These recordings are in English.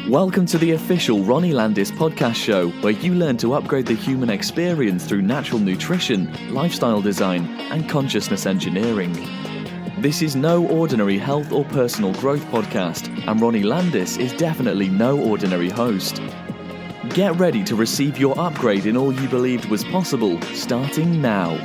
Welcome to the official Ronnie Landis podcast show, where you learn to upgrade the human experience through natural nutrition, lifestyle design, and consciousness engineering. This is no ordinary health or personal growth podcast, and Ronnie Landis is definitely no ordinary host. Get ready to receive your upgrade in all you believed was possible, starting now.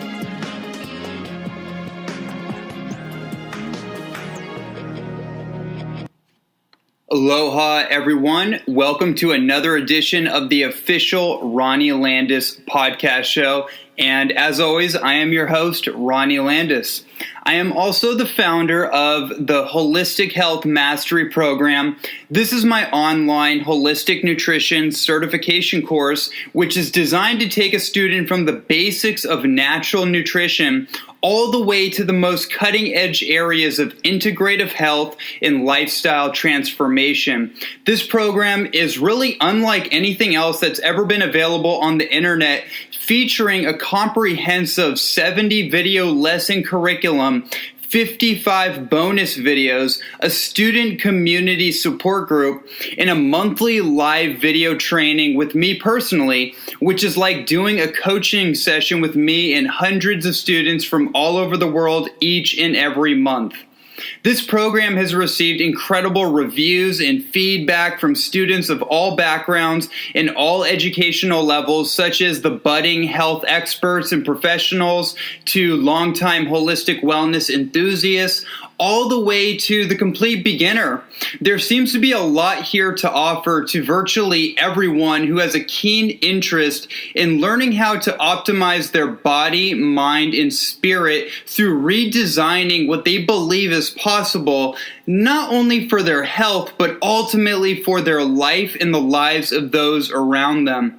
Aloha, everyone. Welcome to another edition of the official Ronnie Landis podcast show. And as always, I am your host, Ronnie Landis. I am also the founder of the Holistic Health Mastery Program. This is my online holistic nutrition certification course, which is designed to take a student from the basics of natural nutrition all the way to the most cutting-edge areas of integrative health and lifestyle transformation. This program is really unlike anything else that's ever been available on the internet, featuring a comprehensive 70 video lesson curriculum, 55 bonus videos, a student community support group, and a monthly live video training with me personally, which is like doing a coaching session with me and hundreds of students from all over the world each and every month. This program has received incredible reviews and feedback from students of all backgrounds and all educational levels, such as the budding health experts and professionals to longtime holistic wellness enthusiasts, all the way to the complete beginner. There seems to be a lot here to offer to virtually everyone who has a keen interest in learning how to optimize their body, mind, and spirit through redesigning what they believe is possible, not only for their health, but ultimately for their life and the lives of those around them.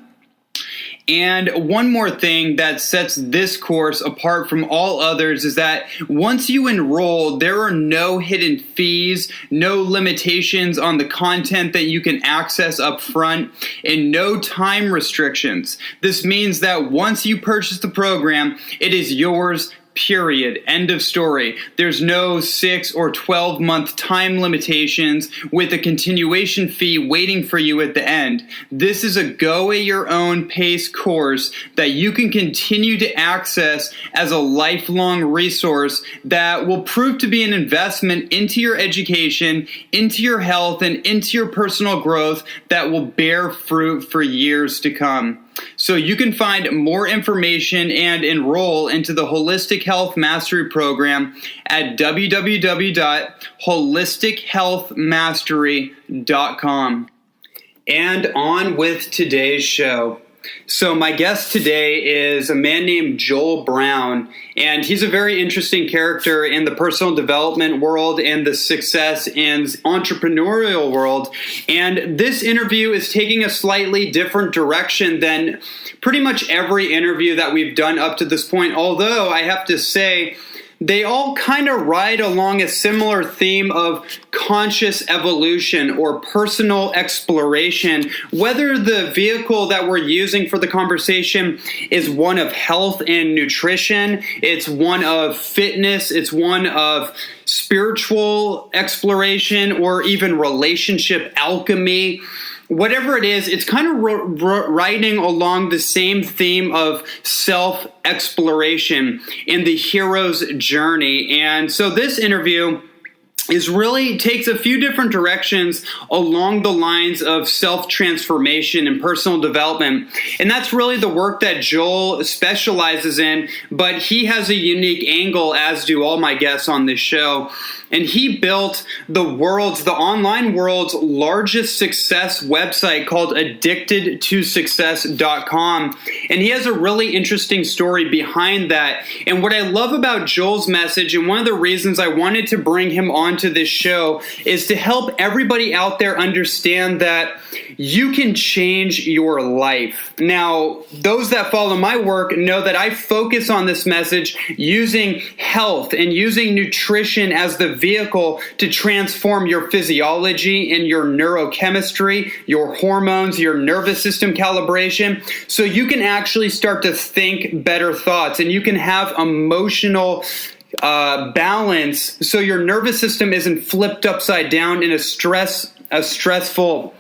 And one more thing that sets this course apart from all others is that once you enroll, there are no hidden fees, no limitations on the content that you can access up front, and no time restrictions. This means that once you purchase the program, it is yours, period. End of story. There's no 6 or 12 month time limitations with a continuation fee waiting for you at the end. This is a go at your own pace course that you can continue to access as a lifelong resource that will prove to be an investment into your education, into your health, and into your personal growth that will bear fruit for years to come. So you can find more information and enroll into the Holistic Health Mastery Program at www.holistichealthmastery.com. And on with today's show. So my guest today is a man named Joel Brown, and he's a very interesting character in the personal development world and the success and entrepreneurial world. And this interview is taking a slightly different direction than pretty much every interview that we've done up to this point, although I have to say, they all kind of ride along a similar theme of conscious evolution or personal exploration, whether the vehicle that we're using for the conversation is one of health and nutrition, it's one of fitness, it's one of spiritual exploration, or even relationship alchemy. Whatever it is, it's kind of riding along the same theme of self-exploration in the hero's journey. And so this interview takes a few different directions along the lines of self-transformation and personal development. And that's really the work that Joel specializes in, but he has a unique angle, as do all my guests on this show. And he built the online world's largest success website called addictedtosuccess.com. And he has a really interesting story behind that. And what I love about Joel's message, and one of the reasons I wanted to bring him onto this show, is to help everybody out there understand that you can change your life. Now, those that follow my work know that I focus on this message using health and using nutrition as the vehicle to transform your physiology and your neurochemistry, your hormones, your nervous system calibration, so you can actually start to think better thoughts and you can have emotional balance, so your nervous system isn't flipped upside down in a stressful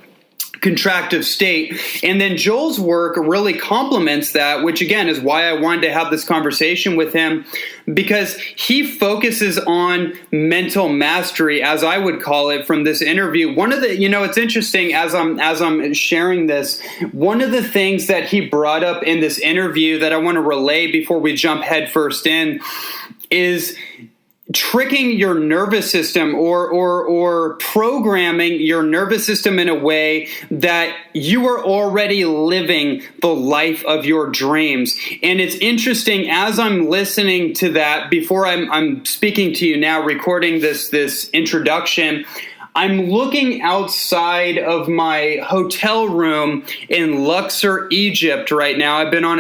contractive state. And then Joel's work really complements that, which again is why I wanted to have this conversation with him, because he focuses on mental mastery, as I would call it, from this interview. One of the, it's interesting as I'm sharing this, one of the things that he brought up in this interview that I want to relay before we jump headfirst in is tricking your nervous system or programming your nervous system in a way that you are already living the life of your dreams. And it's interesting, as I'm listening to that, before I'm speaking to you now, recording this introduction, I'm looking outside of my hotel room in Luxor, Egypt right now. I've been on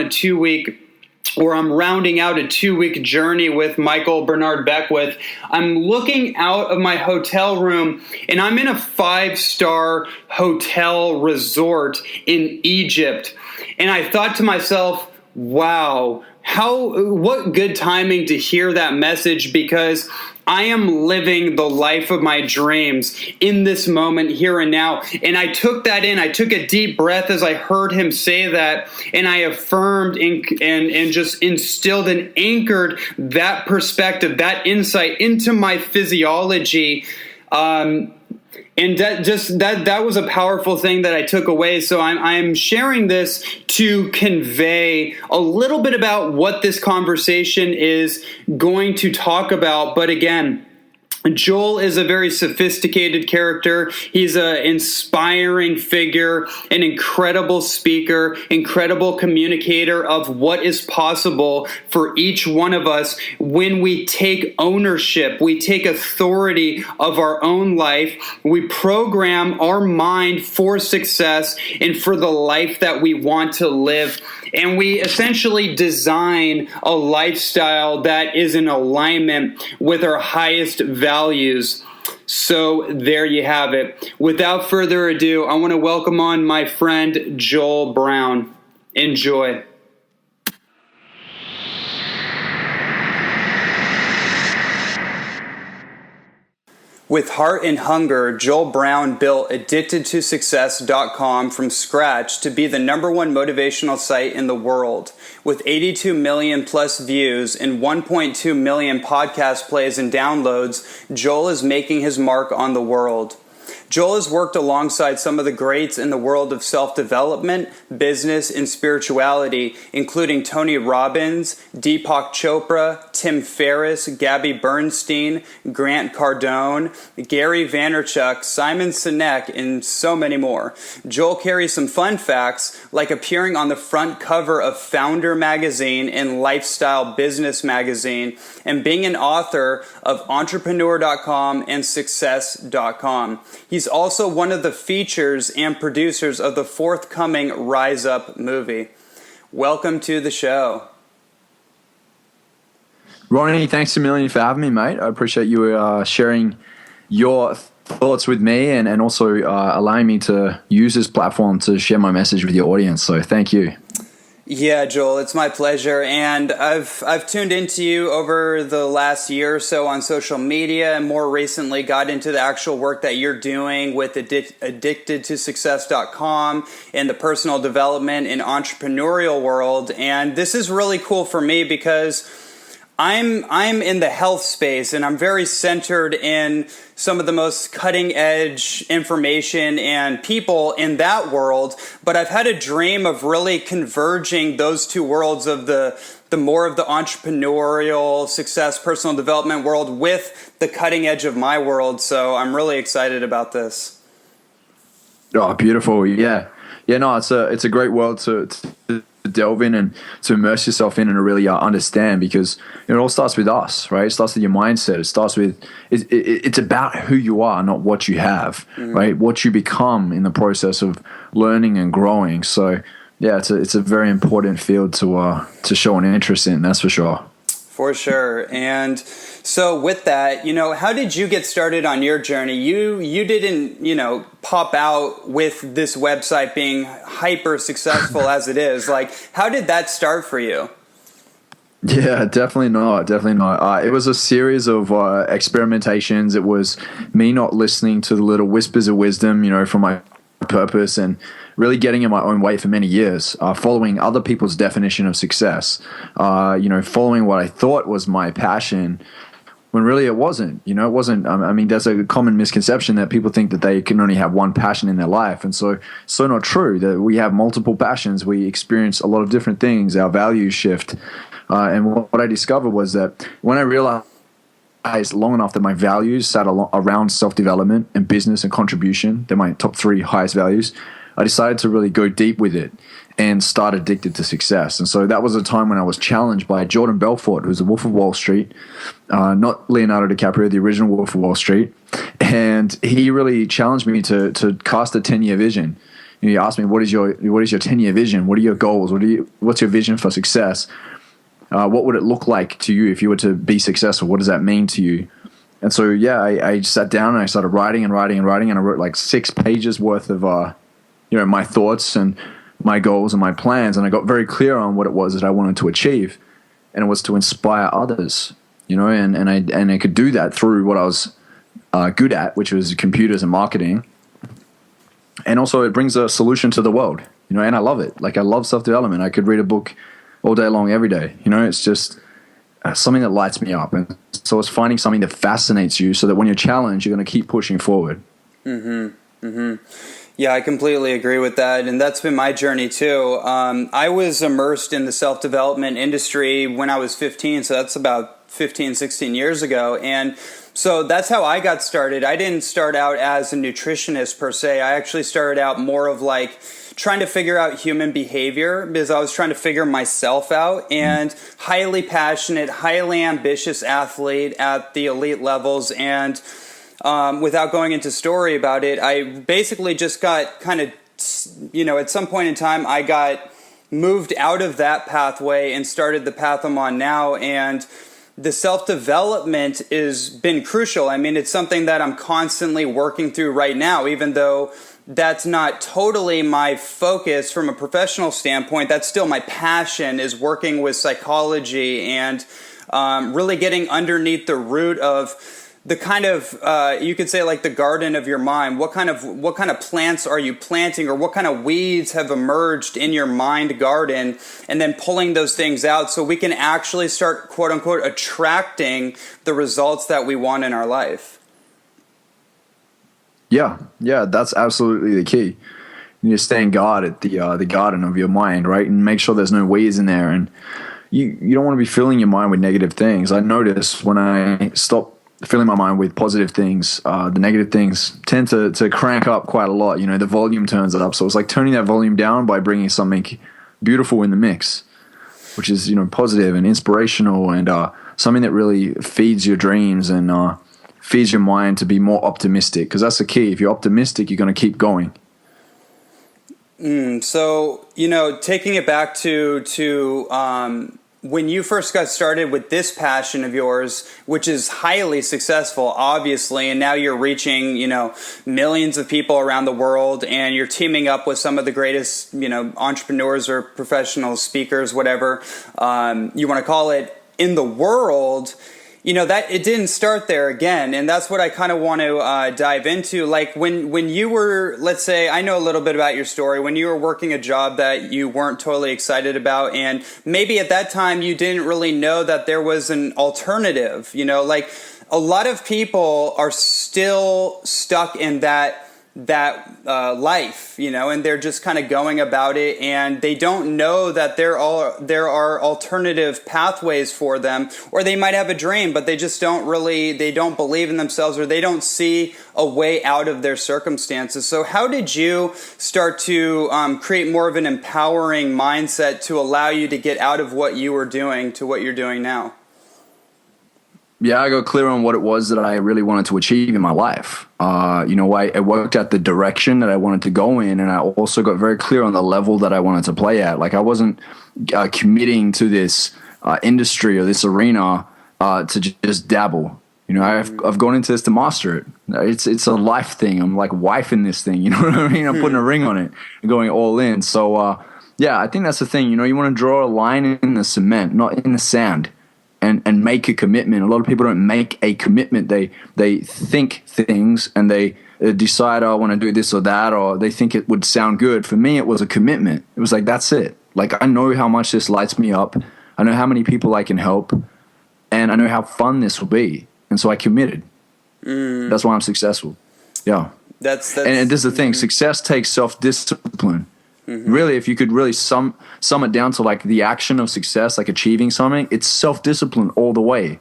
I'm rounding out a 2-week journey with Michael Bernard Beckwith. I'm looking out of my hotel room, and I'm in a 5-star hotel resort in Egypt. And I thought to myself, wow, what good timing to hear that message, because I am living the life of my dreams in this moment, here and now. And I took that in. I took a deep breath as I heard him say that, and I affirmed and just instilled and anchored that perspective, that insight into my physiology. And that was a powerful thing that I took away. So I'm sharing this to convey a little bit about what this conversation is going to talk about. But again, Joel is a very sophisticated character. He's an inspiring figure, an incredible speaker, incredible communicator of what is possible for each one of us when we take ownership, we take authority of our own life, we program our mind for success and for the life that we want to live. And we essentially design a lifestyle that is in alignment with our highest values. So there you have it. Without further ado, I want to welcome on my friend Joel Brown. Enjoy. With heart and hunger, Joel Brown built AddictedToSuccess.com from scratch to be the #1 motivational site in the world. With 82 million plus views and 1.2 million podcast plays and downloads, Joel is making his mark on the world. Joel has worked alongside some of the greats in the world of self-development, business, and spirituality, including Tony Robbins, Deepak Chopra, Tim Ferriss, Gabby Bernstein, Grant Cardone, Gary Vaynerchuk, Simon Sinek, and so many more. Joel carries some fun facts, like appearing on the front cover of Founder magazine and Lifestyle Business magazine, and being an author of Entrepreneur.com and Success.com. He's also one of the features and producers of the forthcoming Rise Up movie. Welcome to the show. Ronnie, thanks a million for having me, mate. I appreciate you sharing your thoughts with me and also allowing me to use this platform to share my message with your audience. So thank you. Yeah, Joel, it's my pleasure. And I've tuned into you over the last year or so on social media, and more recently got into the actual work that you're doing with AddictedToSuccess.com and the personal development and entrepreneurial world. And this is really cool for me because I'm in the health space, and I'm very centered in some of the most cutting edge information and people in that world. But I've had a dream of really converging those two worlds of the more of the entrepreneurial success, personal development world with the cutting edge of my world. So I'm really excited about this. Oh, beautiful. Yeah. Yeah, no, it's a great world to delve in and to immerse yourself in and to really understand, because it all starts with us, right? It starts with your mindset. It starts with, it's about who you are, not what you have, right? What you become in the process of learning and growing. So yeah, it's a very important field to show an interest in, that's for sure. For sure. And so with that, how did you get started on your journey? You didn't, pop out with this website being hyper successful as it is. Like, how did that start for you? Yeah, definitely not. It was a series of experimentations. It was me not listening to the little whispers of wisdom, from my purpose and really getting in my own way for many years, following other people's definition of success, following what I thought was my passion when really it wasn't. It wasn't. I mean, there's a common misconception that people think that they can only have one passion in their life. And so not true, that we have multiple passions. We experience a lot of different things. Our values shift. And what I discovered was that when I realized long enough that my values sat around self-development and business and contribution, they're my top 3 highest values, I decided to really go deep with it and start Addicted to Success. And so that was a time when I was challenged by Jordan Belfort, who's the Wolf of Wall Street, not Leonardo DiCaprio, the original Wolf of Wall Street. And he really challenged me to cast a 10-year vision. He asked me, what is your 10-year vision? What are your goals? What's your vision for success? What would it look like to you if you were to be successful? What does that mean to you? And so, I sat down and I started writing, and I wrote like 6 pages worth of, my thoughts and my goals and my plans. And I got very clear on what it was that I wanted to achieve. And it was to inspire others, and I could do that through what I was good at, which was computers and marketing. And also it brings a solution to the world, and I love it. Like, I love self-development. I could read a book all day long, every day. It's just something that lights me up. And so it's finding something that fascinates you so that when you're challenged, you're going to keep pushing forward. Yeah, I completely agree with that. And that's been my journey too. I was immersed in the self-development industry when I was 15. So that's about 15, 16 years ago. And so that's how I got started. I didn't start out as a nutritionist per se. I actually started out more of like trying to figure out human behavior, because I was trying to figure myself out. And highly passionate, highly ambitious athlete at the elite levels. And without going into story about it, I basically just got kind of, at some point in time, I got moved out of that pathway and started the path I'm on now. And the self-development has been crucial. I mean, it's something that I'm constantly working through right now, even though that's not totally my focus from a professional standpoint. That's still my passion, is working with psychology and really getting underneath the root of the kind of, you could say, like the garden of your mind. What kind of plants are you planting, or what kind of weeds have emerged in your mind garden, and then pulling those things out so we can actually start, quote unquote, attracting the results that we want in our life. Yeah, that's absolutely the key. You need to stand guard at the garden of your mind, right? And make sure there's no weeds in there. And you don't want to be filling your mind with negative things. I notice when I stop filling my mind with positive things, the negative things tend to crank up quite a lot. The volume turns it up. So it's like turning that volume down by bringing something beautiful in the mix, which is, positive and inspirational, and something that really feeds your dreams and feeds your mind to be more optimistic, because that's the key. If you're optimistic, you're going to keep going. So, taking it back to when you first got started with this passion of yours, which is highly successful, obviously, and now you're reaching, millions of people around the world, and you're teaming up with some of the greatest, entrepreneurs or professional speakers, whatever you want to call it, in the world. That it didn't start there again. And that's what I kind of want to dive into. Like when you were, let's say, I know a little bit about your story, when you were working a job that you weren't totally excited about, and maybe at that time you didn't really know that there was an alternative, like a lot of people are still stuck in that life, and they're just kind of going about it, and they don't know that there are alternative pathways for them, or they might have a dream, but they don't believe in themselves, or they don't see a way out of their circumstances. So how did you start to create more of an empowering mindset to allow you to get out of what you were doing to what you're doing now? Yeah, I got clear on what it was that I really wanted to achieve in my life. I worked at the direction that I wanted to go in, and I also got very clear on the level that I wanted to play at. Like, I wasn't committing to this industry or this arena to just dabble. I've gone into this to master it. It's a life thing. I'm like wifing this thing. You know what I mean? I'm putting a ring on it and going all in. So, I think that's the thing. You want to draw a line in the cement, not in the sand. And make a commitment. A lot of people don't make a commitment. They think things and they decide, I want to do this or that, or they think it would sound good. For me, it was a commitment. It was like, that's it. Like, I know how much this lights me up. I know how many people I can help, and I know how fun this will be. And so I committed. That's why I'm successful. Yeah. That's and this is the thing. Success takes self-discipline. Really, if you could really sum it down to like the action of success, like achieving something, it's self-discipline all the way.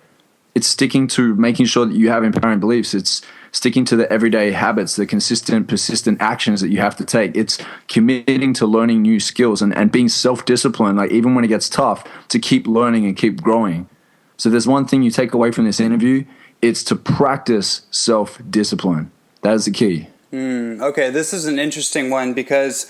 It's sticking to making sure that you have empowering beliefs. It's sticking to the everyday habits, the consistent, persistent actions that you have to take. It's committing to learning new skills and being self-disciplined, like even when it gets tough, to keep learning and keep growing. So there's one thing you take away from this interview, it's to practice self-discipline. That is the key. Okay, this is an interesting one because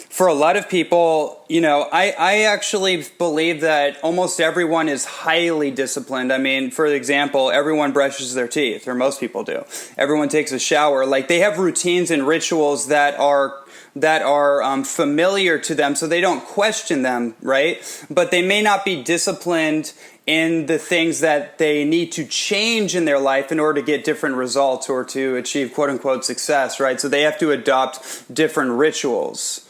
for a lot of people, you know, I actually believe that almost everyone is highly disciplined. I mean, for example, everyone brushes their teeth, or most people do. Everyone takes a shower. Like, they have routines and rituals that are familiar to them, so they don't question them, right? But they may not be disciplined in the things that they need to change in their life in order to get different results or to achieve quote-unquote success, right? So they have to adopt different rituals.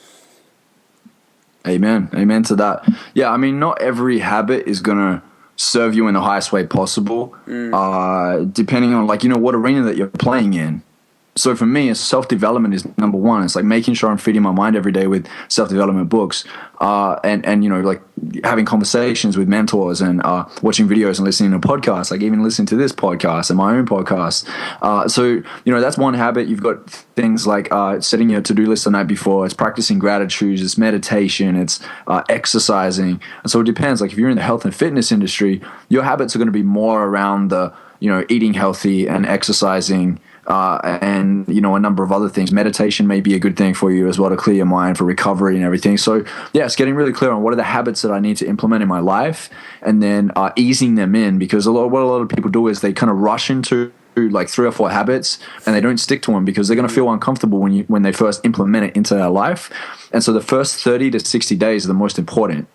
Amen. Amen to that. Yeah, I mean, not every habit is going to serve you in the highest way possible, depending on, like, you know, what arena that you're playing in. So for me, self-development is number one. It's like making sure I'm feeding my mind every day with self-development books, and you know, like having conversations with mentors and watching videos and listening to podcasts, like even listening to this podcast and my own podcast. So, you know, that's one habit. You've got things like setting your to-do list the night before. It's practicing gratitude. It's meditation. It's exercising. And so it depends. Like if you're in the health and fitness industry, your habits are going to be more around the, you know, eating healthy and exercising, and, you know, a number of other things. Meditation may be a good thing for you as well to clear your mind for recovery and everything. So, yeah, it's getting really clear on what are the habits that I need to implement in my life, and then easing them in, because what a lot of people do is they kind of rush into like 3 or 4 habits and they don't stick to them because they're going to feel uncomfortable when they first implement it into their life. And so the first 30 to 60 days are the most important.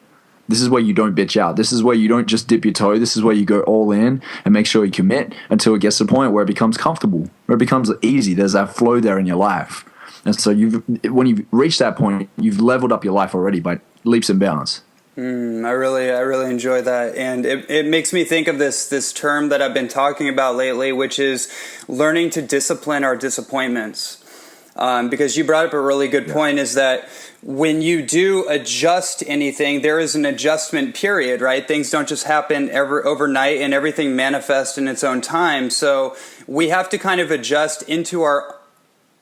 This is where you don't bitch out. This is where you don't just dip your toe. This is where you go all in and make sure you commit until it gets to the point where it becomes comfortable, where it becomes easy. There's that flow there in your life. And so when you've reached that point, you've leveled up your life already by leaps and bounds. I really enjoy that. And it makes me think of this term that I've been talking about lately, which is learning to discipline our disappointments. Because you brought up a really good point, is that when you do adjust anything, there is an adjustment period, right? Things don't just happen overnight, and everything manifests in its own time. So we have to kind of adjust into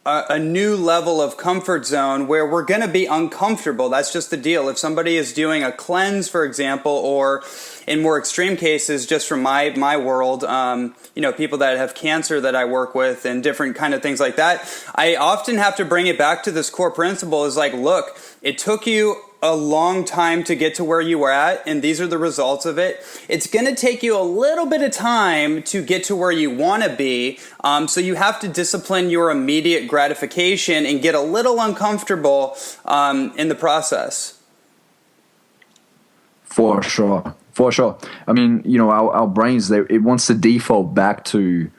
a new level of comfort zone where we're going to be uncomfortable. That's just the deal. If somebody is doing a cleanse, for example, or in more extreme cases, just from my world, you know, people that have cancer that I work with and different kind of things like that, I often have to bring it back to this core principle is like, look, it took you a long time to get to where you were at, and these are the results of it. It's going to take you a little bit of time to get to where you want to be, so you have to discipline your immediate gratification and get a little uncomfortable in the process. For sure. I mean, you know, our brains, it wants to default back to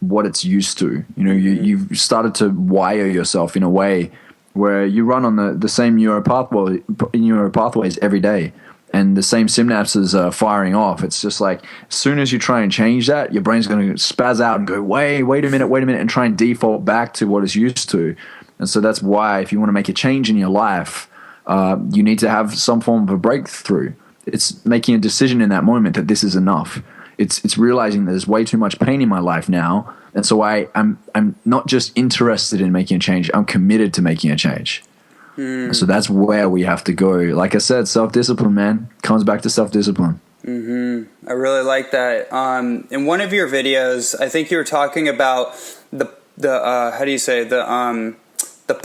what it's used to. You know, you've started to wire yourself in a way where you run on the same neural pathways every day, and the same synapses are firing off. It's just like, as soon as you try and change that, your brain's going to spaz out and go, wait a minute, and try and default back to what it's used to. And so that's why, if you want to make a change in your life, you need to have some form of a breakthrough. It's making a decision in that moment that this is enough. It's realizing that there's way too much pain in my life now, and so I'm not just interested in making a change. I'm committed to making a change. So that's where we have to go. Like I said, self-discipline, man, comes back to self-discipline. I really like that. In one of your videos, I think you were talking about the how do you say, the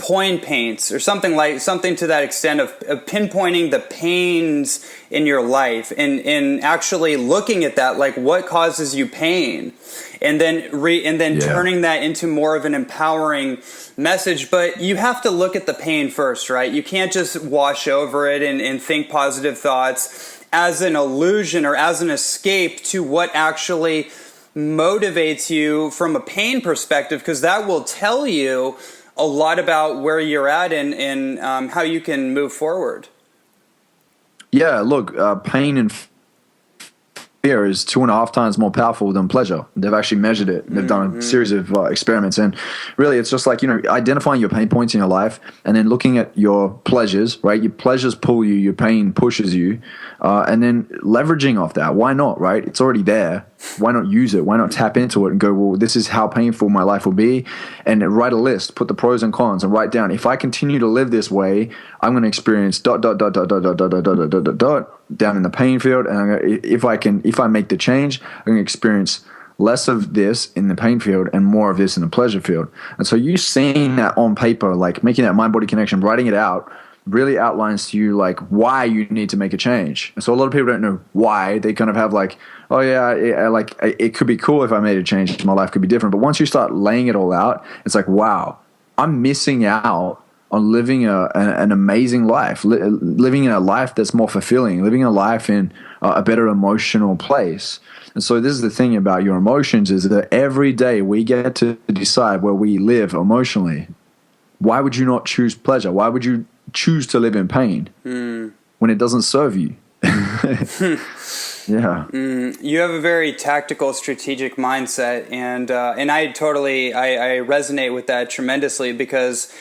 point paints, or something to that extent of pinpointing the pains in your life and actually looking at that, like what causes you pain, and then turning that into more of an empowering message. But you have to look at the pain first, right? You can't just wash over it and think positive thoughts as an illusion or as an escape to what actually motivates you from a pain perspective, because that will tell you a lot about where you're at and how you can move forward. Yeah, look, pain and fear is 2.5 times more powerful than pleasure. They've actually measured it. They've done a series of experiments, and really it's just like, identifying your pain points in your life and then looking at your pleasures, right? Your pleasures pull you, your pain pushes you, and then leveraging off that. Why not, right? It's already there. Why not use it? Why not tap into it and go, well, this is how painful my life will be, and write a list, put the pros and cons, and write down, if I continue to live this way, I'm going to experience ... down in the pain field, and if I make the change, I'm going to experience less of this in the pain field and more of this in the pleasure field. And so you seeing that on paper, like making that mind-body connection, writing it out, really outlines to you like why you need to make a change. And so a lot of people don't know why. They kind of have like, oh yeah, it could be cool if I made a change, my life could be different. But once you start laying it all out, it's like, wow, I'm missing out on living an amazing life, living in a life that's more fulfilling, living a life in a better emotional place. And so this is the thing about your emotions, is that every day we get to decide where we live emotionally. Why would you not choose pleasure? Why would you choose to live in pain when it doesn't serve you? Yeah. You have a very tactical, strategic mindset, and I resonate with that tremendously, because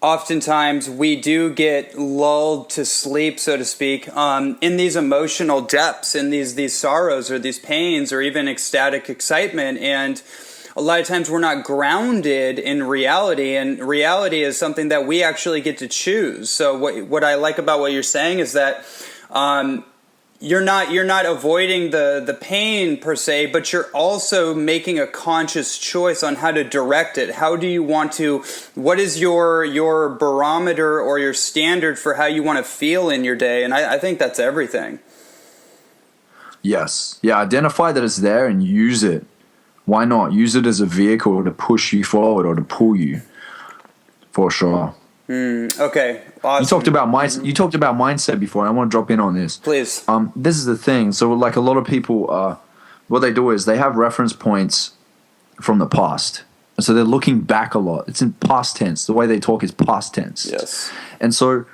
oftentimes we do get lulled to sleep, so to speak, in these emotional depths, in these sorrows or these pains or even ecstatic excitement. And a lot of times we're not grounded in reality, and reality is something that we actually get to choose. So what I like about what you're saying is that you're not avoiding the pain per se, but you're also making a conscious choice on how to direct it. How do you want to? What is your barometer or your standard for how you want to feel in your day? And I think that's everything. Yes. Yeah. Identify that it's there and use it. Why not? Use it as a vehicle to push you forward or to pull you, for sure. Okay. Awesome. You talked about mindset before, and I want to drop in on this. Please. This is the thing. So like a lot of people, what they do is they have reference points from the past. And so they're looking back a lot. It's in past tense. The way they talk is past tense. Yes. And so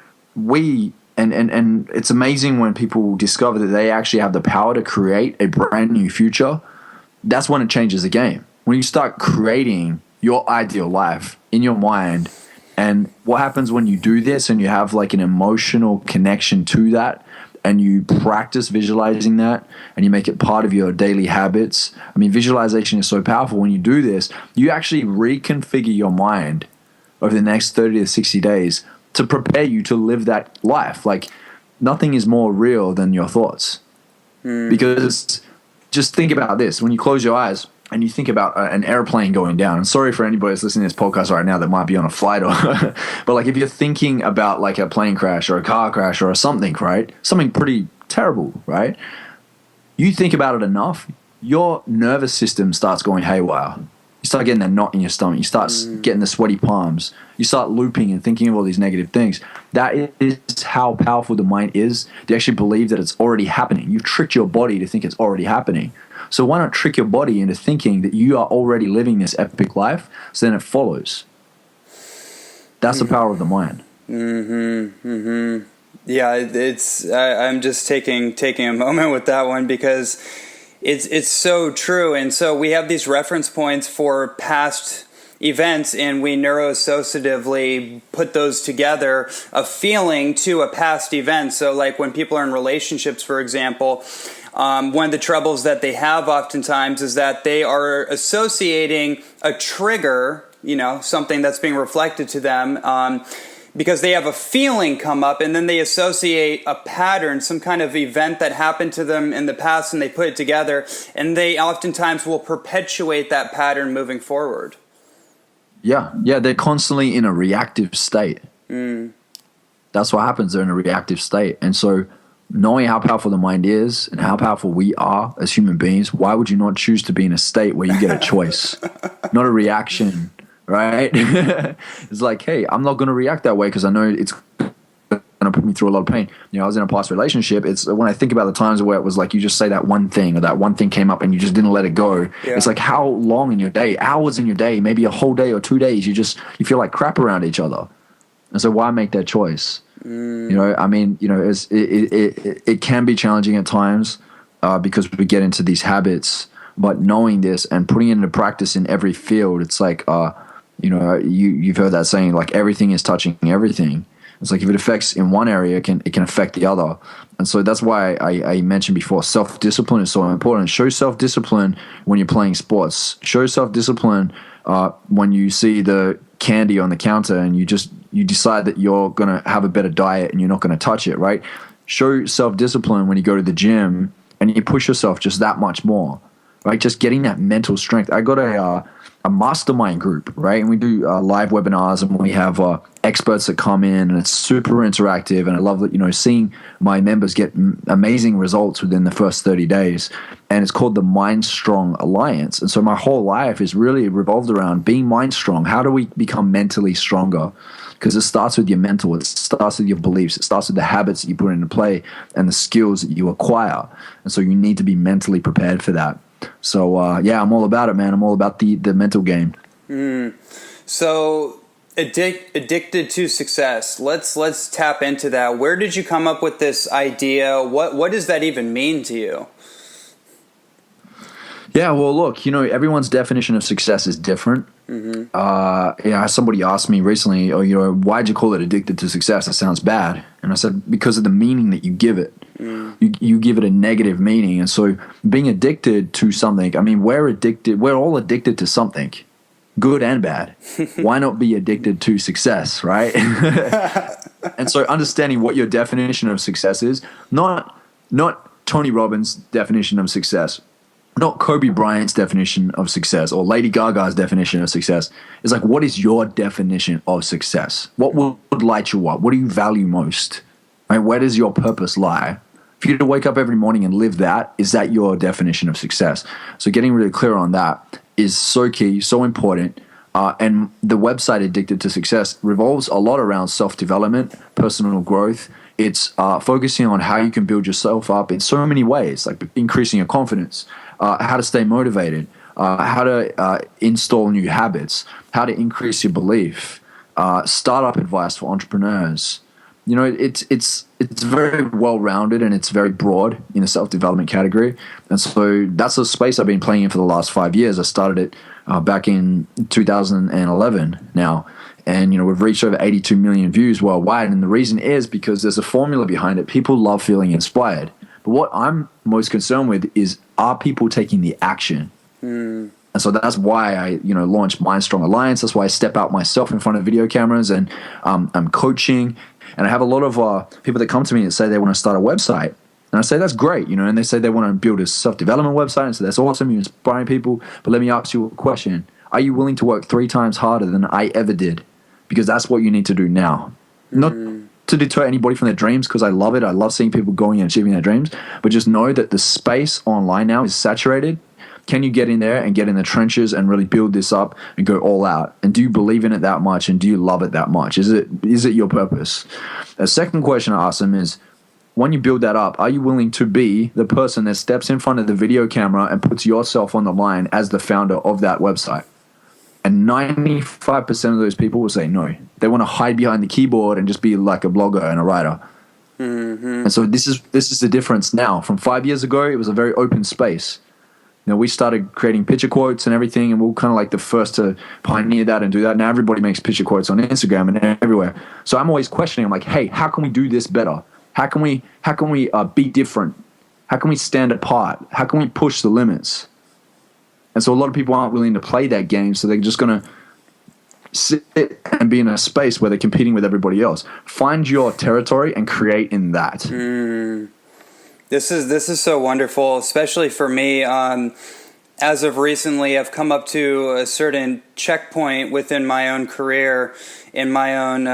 and it's amazing when people discover that they actually have the power to create a brand new future. That's when it changes the game. When you start creating your ideal life in your mind. And what happens when you do this and you have like an emotional connection to that, and you practice visualizing that and you make it part of your daily habits? I mean, visualization is so powerful. When you do this, you actually reconfigure your mind over the next 30 to 60 days to prepare you to live that life. Like, nothing is more real than your thoughts. Because just think about this. When you close your eyes and you think about an airplane going down, and sorry for anybody that's listening to this podcast right now that might be on a flight, or but like if you're thinking about like a plane crash or a car crash or something, right? Something pretty terrible, right? You think about it enough, your nervous system starts going haywire. You start getting that knot in your stomach. You start getting the sweaty palms. You start looping and thinking of all these negative things. That is how powerful the mind is. You actually believe that it's already happening. You've tricked your body to think it's already happening. So why not trick your body into thinking that you are already living this epic life, so then it follows. That's the power of the mind. Yeah, I'm just taking a moment with that one, because it's so true. And so we have these reference points for past events, and we neuroassociatively put those together, a feeling to a past event. So like when people are in relationships, for example, one of the troubles that they have oftentimes is that they are associating a trigger, something that's being reflected to them, because they have a feeling come up, and then they associate a pattern, some kind of event that happened to them in the past, and they put it together, and they oftentimes will perpetuate that pattern moving forward. Yeah, they're constantly in a reactive state. That's what happens. They're in a reactive state. And so knowing how powerful the mind is and how powerful we are as human beings, why would you not choose to be in a state where you get a choice, not a reaction, right? It's like, hey, I'm not going to react that way because I know it's going to put me through a lot of pain. I was in a past relationship. It's when I think about the times where it was like you just say that one thing, or that one thing came up and you just didn't let it go. Yeah. It's like how long in your day, hours in your day, maybe a whole day or 2 days, you feel like crap around each other. And so why make that choice? It can be challenging at times because we get into these habits, but knowing this and putting it into practice in every field, it's like, you've heard that saying, like everything is touching everything. It's like if it affects in one area, it can affect the other. And so that's why I mentioned before, self-discipline is so important. Show self-discipline when you're playing sports. Show self-discipline when you see the candy on the counter and you decide that you're going to have a better diet and you're not going to touch it, right? Show self-discipline when you go to the gym and you push yourself just that much more, right? Just getting that mental strength. I got a mastermind group, right? And we do live webinars, and we have experts that come in, and it's super interactive. And I love that, seeing my members get amazing results within the first 30 days. And it's called the Mind Strong Alliance. And so my whole life is really revolved around being mind strong. How do we become mentally stronger? Because it starts with your mental, it starts with your beliefs, it starts with the habits that you put into play and the skills that you acquire. And so you need to be mentally prepared for that. So, I'm all about it, man. I'm all about the mental game. So, addicted to success. Let's tap into that. Where did you come up with this idea? What does that even mean to you? Yeah, well, look, everyone's definition of success is different. Mm-hmm. Somebody asked me recently, why'd you call it addicted to success? That sounds bad. And I said, because of the meaning that you give it. You give it a negative meaning. And so being addicted to something, we're all addicted to something, good and bad. Why not be addicted to success, right? And so understanding what your definition of success is, not Tony Robbins' definition of success, not Kobe Bryant's definition of success or Lady Gaga's definition of success. It's like, what is your definition of success? What would light you up? What do you value most? Right? Where does your purpose lie? If you had to wake up every morning and live that, is that your definition of success? So getting really clear on that is so key, so important. And the website Addicted to Success revolves a lot around self-development, personal growth. It's focusing on how you can build yourself up in so many ways, like increasing your confidence, how to stay motivated, how to install new habits, how to increase your belief, startup advice for entrepreneurs. It's very well-rounded and it's very broad in the self-development category. And so that's a space I've been playing in for the last 5 years. I started it back in 2011 now. And, we've reached over 82 million views worldwide. And the reason is because there's a formula behind it. People love feeling inspired. But what I'm most concerned with is, are people taking the action? And so that's why I, launched Mind Strong Alliance. That's why I step out myself in front of video cameras and I'm coaching. And I have a lot of people that come to me and say they want to start a website. And I say, that's great, and they say they want to build a self-development website. And so that's awesome. You're inspiring people. But let me ask you a question. Are you willing to work 3 times harder than I ever did? Because that's what you need to do now. Not to deter anybody from their dreams, because I love it. I love seeing people going and achieving their dreams. But just know that the space online now is saturated. Can you get in there and get in the trenches and really build this up and go all out? And do you believe in it that much? And do you love it that much? Is it your purpose? A second question I ask them is, when you build that up, are you willing to be the person that steps in front of the video camera and puts yourself on the line as the founder of that website? And 95% of those people will say no. They want to hide behind the keyboard and just be like a blogger and a writer. Mm-hmm. And so this is the difference now. From 5 years ago, it was a very open space. We started creating picture quotes and everything, and we were kind of like the first to pioneer that and do that. Now everybody makes picture quotes on Instagram and everywhere. So I'm always questioning. I'm like, hey, how can we do this better? How can we be different? How can we stand apart? How can we push the limits? And so a lot of people aren't willing to play that game, so they're just going to sit and be in a space where they're competing with everybody else. Find your territory and create in that. This is so wonderful, especially for me. As of recently, I've come up to a certain checkpoint within my own career, in my own,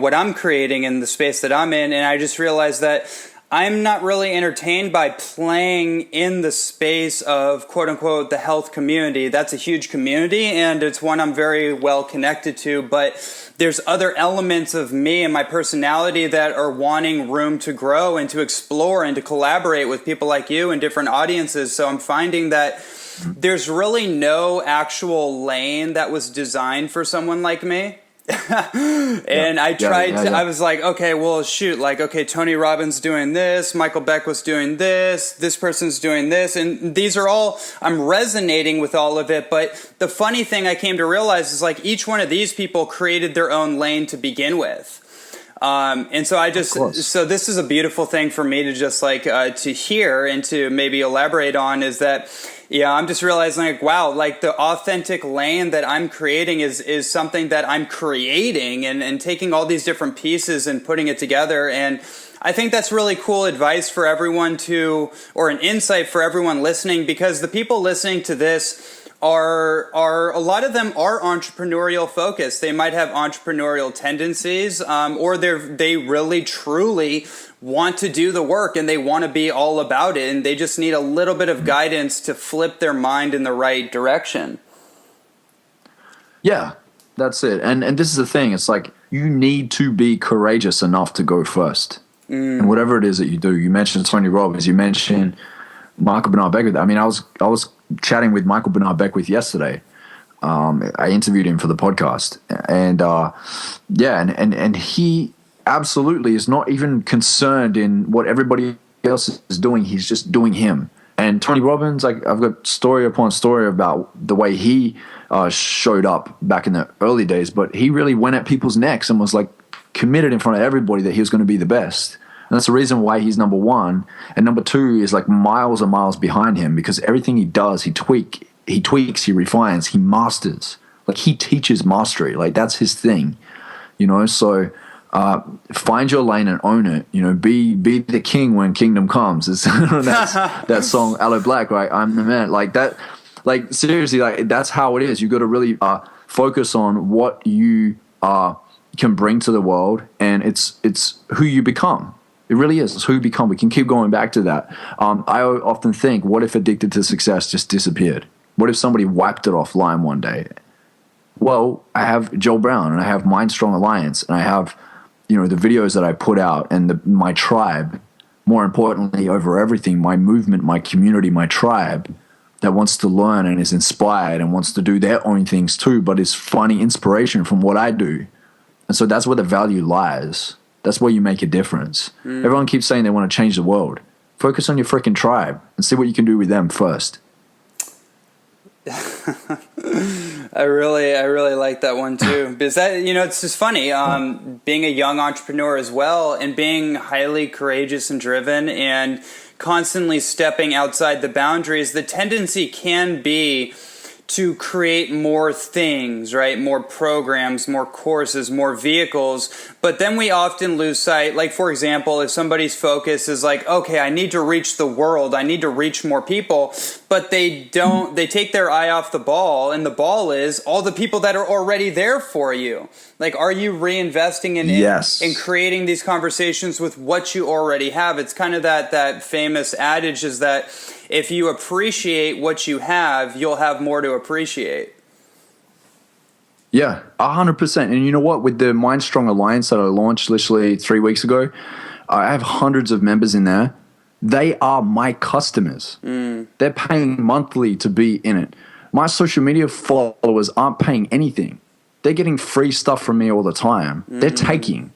what I'm creating in the space that I'm in, and I just realized that I'm not really entertained by playing in the space of quote unquote the health community. That's a huge community and it's one I'm very well connected to, but there's other elements of me and my personality that are wanting room to grow and to explore and to collaborate with people like you and different audiences. So I'm finding that there's really no actual lane that was designed for someone like me. And I tried to, I was like, okay, well, shoot, like, okay, Tony Robbins doing this, Michael Beck was doing this person's doing this, and these are all, I'm resonating with all of it, but the funny thing I came to realize is like each one of these people created their own lane to begin with. And so so this is a beautiful thing for me to just like, to hear and to maybe elaborate on is that, yeah, I'm just realizing like, wow, like the authentic lane that I'm creating is something that I'm creating and taking all these different pieces and putting it together. And I think that's really cool advice for everyone or an insight for everyone listening, because the people listening to this are a lot of them are entrepreneurial focused. They might have entrepreneurial tendencies, or they really truly want to do the work and they want to be all about it, and they just need a little bit of guidance to flip their mind in the right direction. Yeah, that's it. And this is the thing. It's like you need to be courageous enough to go first. And whatever it is that you do, you mentioned Tony Robbins, you mentioned Michael Bernard Beckwith. I mean, I was chatting with Michael Bernard Beckwith yesterday. I interviewed him for the podcast, and and he absolutely is not even concerned in what everybody else is doing. He's just doing him. And Tony Robbins, like I've got story upon story about the way he showed up back in the early days, but he really went at people's necks and was like committed in front of everybody that he was going to be the best. And that's the reason why he's number one. And number two is like miles and miles behind him, because everything he does, he tweaks, he refines, he masters. Like he teaches mastery. Like that's his thing, you know? So find your lane and own it. You know, be the king when kingdom comes. That's that song, Aloe Black, right? I'm the man. Like that, like seriously, like that's how it is. You got to really focus on what you can bring to the world, and it's who you become. It really is. It's who you become. We can keep going back to that. I often think, what if Addicted to Success just disappeared? What if somebody wiped it offline one day? Well, I have Joel Brown, and I have Mind Strong Alliance, and I have, you know, the videos that I put out, and my tribe. More importantly, over everything, my movement, my community, my tribe that wants to learn and is inspired and wants to do their own things too, but is finding inspiration from what I do. And so that's where the value lies. That's where you make a difference. Everyone keeps saying they want to change the world. Focus on your freaking tribe and see what you can do with them first. I really like that one too, because that, you know, it's just funny, being a young entrepreneur as well, and being highly courageous and driven and constantly stepping outside the boundaries. The tendency can be to create more things, right? More programs, more courses, more vehicles. But then we often lose sight. Like, for example, if somebody's focus is like, okay, I need to reach the world, I need to reach more people, but they take their eye off the ball, and the ball is all the people that are already there for you. Like, are you reinvesting in creating these conversations with what you already have? It's kind of that famous adage is that if you appreciate what you have, you'll have more to appreciate. Yeah, 100%. And you know what? With the Mind Strong Alliance that I launched literally 3 weeks ago, I have hundreds of members in there. They are my customers. They're paying monthly to be in it. My social media followers aren't paying anything. They're getting free stuff from me all the time. They're taking,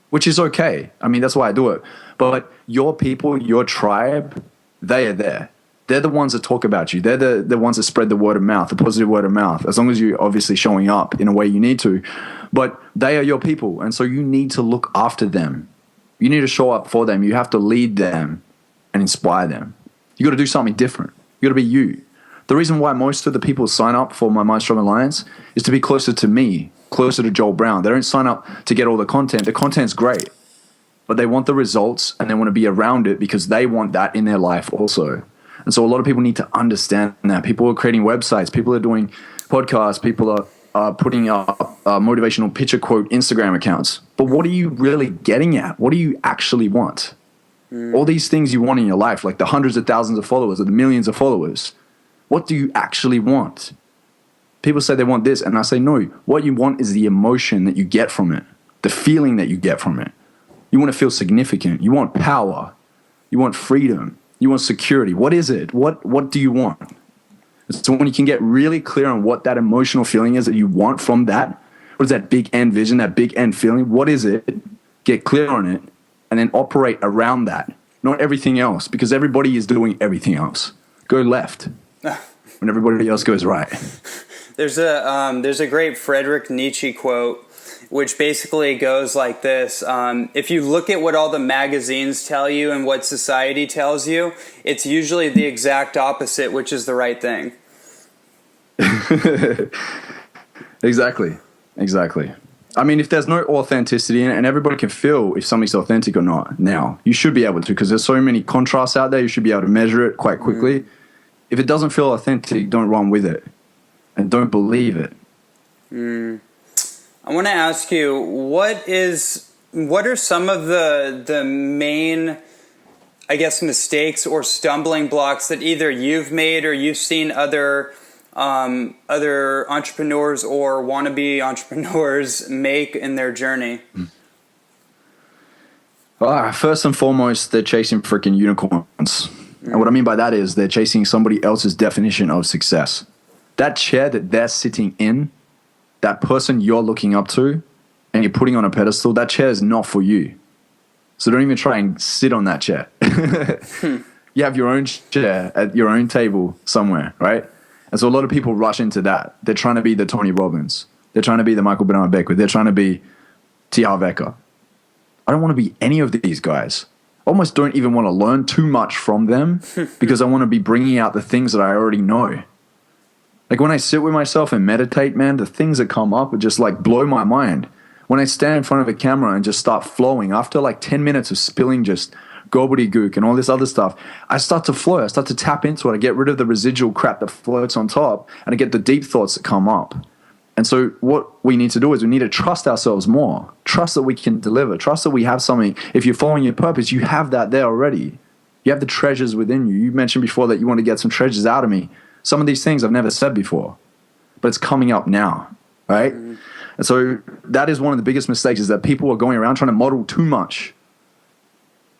which is okay. I mean, that's why I do it. But your people, your tribe, they are there. They're the ones that talk about you. They're the ones that spread the word of mouth, the positive word of mouth, as long as you're obviously showing up in a way you need to. But they are your people, and so you need to look after them. You need to show up for them. You have to lead them and inspire them. You got to do something different. You got to be you. The reason why most of the people sign up for my Mind Strong Alliance is to be closer to me, closer to Joel Brown. They don't sign up to get all the content. The content's great, but they want the results and they want to be around it because they want that in their life also. And so a lot of people need to understand that. People are creating websites. People are doing podcasts. People are putting up motivational picture quote Instagram accounts. But what are you really getting at? What do you actually want? All these things you want in your life, like the hundreds of thousands of followers or the millions of followers, what do you actually want? People say they want this, and I say no. What you want is the emotion that you get from it, the feeling that you get from it. You want to feel significant. You want power. You want freedom. You want security. What is it? What do you want? So when you can get really clear on what that emotional feeling is that you want from that, what is that big end vision, that big end feeling? What is it? Get clear on it, and then operate around that, not everything else, because everybody is doing everything else. Go left when everybody else goes right. There's a great Friedrich Nietzsche quote, which basically goes like this. If you look at what all the magazines tell you and what society tells you, it's usually the exact opposite, which is the right thing. Exactly. I mean, if there's no authenticity in it, and everybody can feel if something's authentic or not now, you should be able to, because there's so many contrasts out there, you should be able to measure it quite quickly. If it doesn't feel authentic, don't run with it and don't believe it. I want to ask you, what are some of the main, I guess, mistakes or stumbling blocks that either you've made or you've seen other entrepreneurs or wannabe entrepreneurs make in their journey? First and foremost, they're chasing freaking unicorns. And what I mean by that is they're chasing somebody else's definition of success. That chair that they're sitting in, that person you're looking up to and you're putting on a pedestal, that chair is not for you. So don't even try and sit on that chair. You have your own chair at your own table somewhere, right? And so a lot of people rush into that. They're trying to be the Tony Robbins. They're trying to be the Michael Bernard Beckwith. They're trying to be T. Harv Eker. I don't want to be any of these guys. I almost don't even want to learn too much from them because I want to be bringing out the things that I already know. Like when I sit with myself and meditate, man, the things that come up are just like blow my mind. When I stand in front of a camera and just start flowing, after like 10 minutes of spilling just gobbledygook and all this other stuff, I start to flow. I start to tap into it. I get rid of the residual crap that floats on top and I get the deep thoughts that come up. And so what we need to do is we need to trust ourselves more. Trust that we can deliver. Trust that we have something. If you're following your purpose, you have that there already. You have the treasures within you. You mentioned before that you want to get some treasures out of me. Some of these things I've never said before, but it's coming up now, right? And so that is one of the biggest mistakes, is that people are going around trying to model too much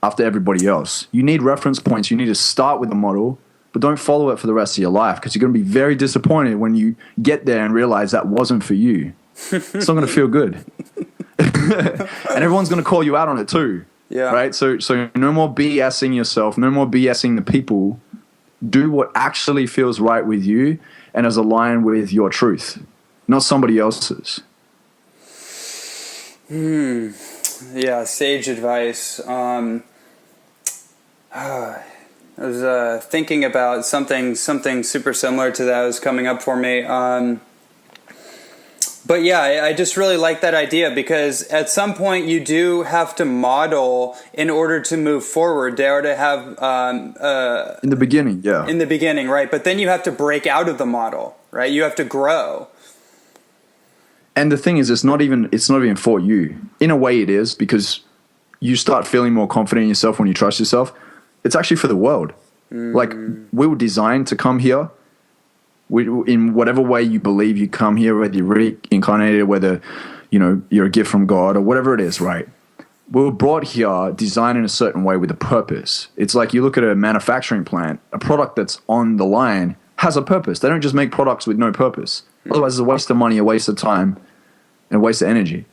after everybody else. You need reference points. You need to start with a model, but don't follow it for the rest of your life, because you're going to be very disappointed when you get there and realize that wasn't for you. It's not going to feel good. And everyone's going to call you out on it too. Yeah. Right? So no more BSing yourself. No more BSing the people. Do what actually feels right with you and is aligned with your truth, not somebody else's. Yeah, sage advice. I was thinking about something super similar to that was coming up for me. But yeah, I just really like that idea, because at some point you do have to model in order to move forward. They are to have in the beginning, yeah. In the beginning, right? But then you have to break out of the model, right? You have to grow. And the thing is, it's not even for you. In a way, it is, because you start feeling more confident in yourself when you trust yourself. It's actually for the world. Like, we were designed to come here. In whatever way you believe you come here, whether you're reincarnated, whether you're a gift from God or whatever it is, right? We were brought here designed in a certain way with a purpose. It's like you look at a manufacturing plant, a product that's on the line has a purpose. They don't just make products with no purpose. Otherwise, it's a waste of money, a waste of time, and a waste of energy.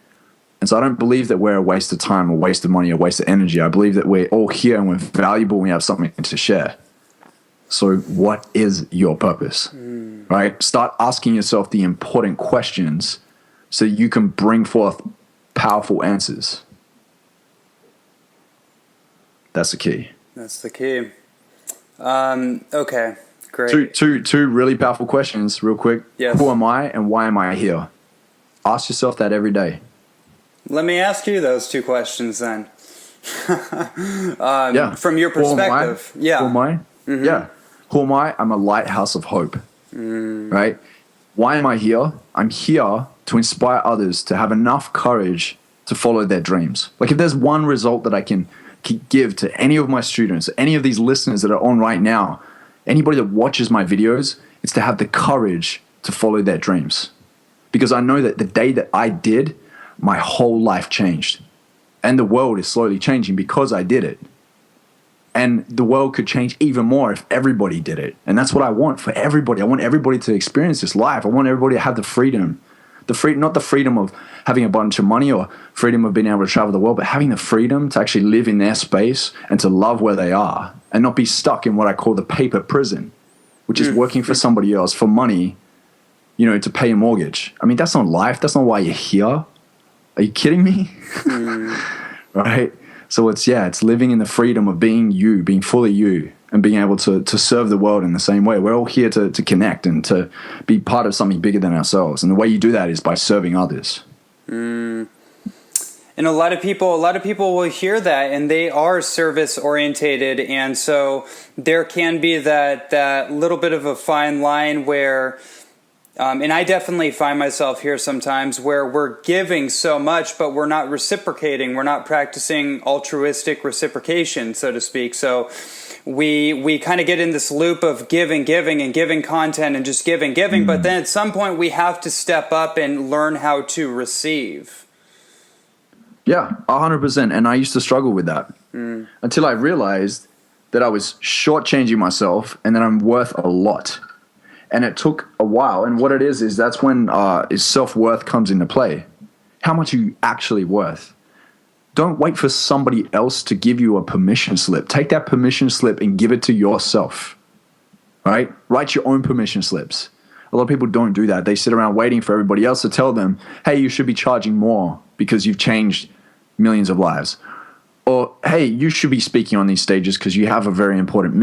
And so I don't believe that we're a waste of time, a waste of money, a waste of energy. I believe that we're all here and we're valuable and we have something to share. So what is your purpose, right? Start asking yourself the important questions so you can bring forth powerful answers. That's the key. That's the key. Okay, great. Two really powerful questions real quick. Yes. Who am I and why am I here? Ask yourself that every day. Let me ask you those two questions then. Yeah. From your perspective. Who am I? Mm-hmm. Yeah. Who am I? I'm a lighthouse of hope, right? Why am I here? I'm here to inspire others to have enough courage to follow their dreams. Like, if there's one result that I can give to any of my students, any of these listeners that are on right now, anybody that watches my videos, it's to have the courage to follow their dreams. Because I know that the day that I did, my whole life changed. And the world is slowly changing because I did it. And the world could change even more if everybody did it. And that's what I want for everybody. I want everybody to experience this life. I want everybody to have the freedom. Not the freedom of having a bunch of money or freedom of being able to travel the world, but having the freedom to actually live in their space and to love where they are and not be stuck in what I call the paper prison, which is working for somebody else for money, to pay a mortgage. I mean, that's not life. That's not why you're here. Are you kidding me? Right? So it's living in the freedom of being you, being fully you, and being able to serve the world in the same way. We're all here to connect and to be part of something bigger than ourselves. And the way you do that is by serving others. And a lot of people will hear that, and they are service orientated. And so there can be that little bit of a fine line where, and I definitely find myself here sometimes, where we're giving so much, but we're not reciprocating. We're not practicing altruistic reciprocation, so to speak. So we kind of get in this loop of giving and giving content and just giving. But then at some point we have to step up and learn how to receive. Yeah, 100%. And I used to struggle with that until I realized that I was shortchanging myself and that I'm worth a lot. And it took a while. And what it is that's when self-worth comes into play. How much are you actually worth? Don't wait for somebody else to give you a permission slip. Take that permission slip and give it to yourself, right? Write your own permission slips. A lot of people don't do that. They sit around waiting for everybody else to tell them, hey, you should be charging more because you've changed millions of lives. Or, hey, you should be speaking on these stages because you have a very important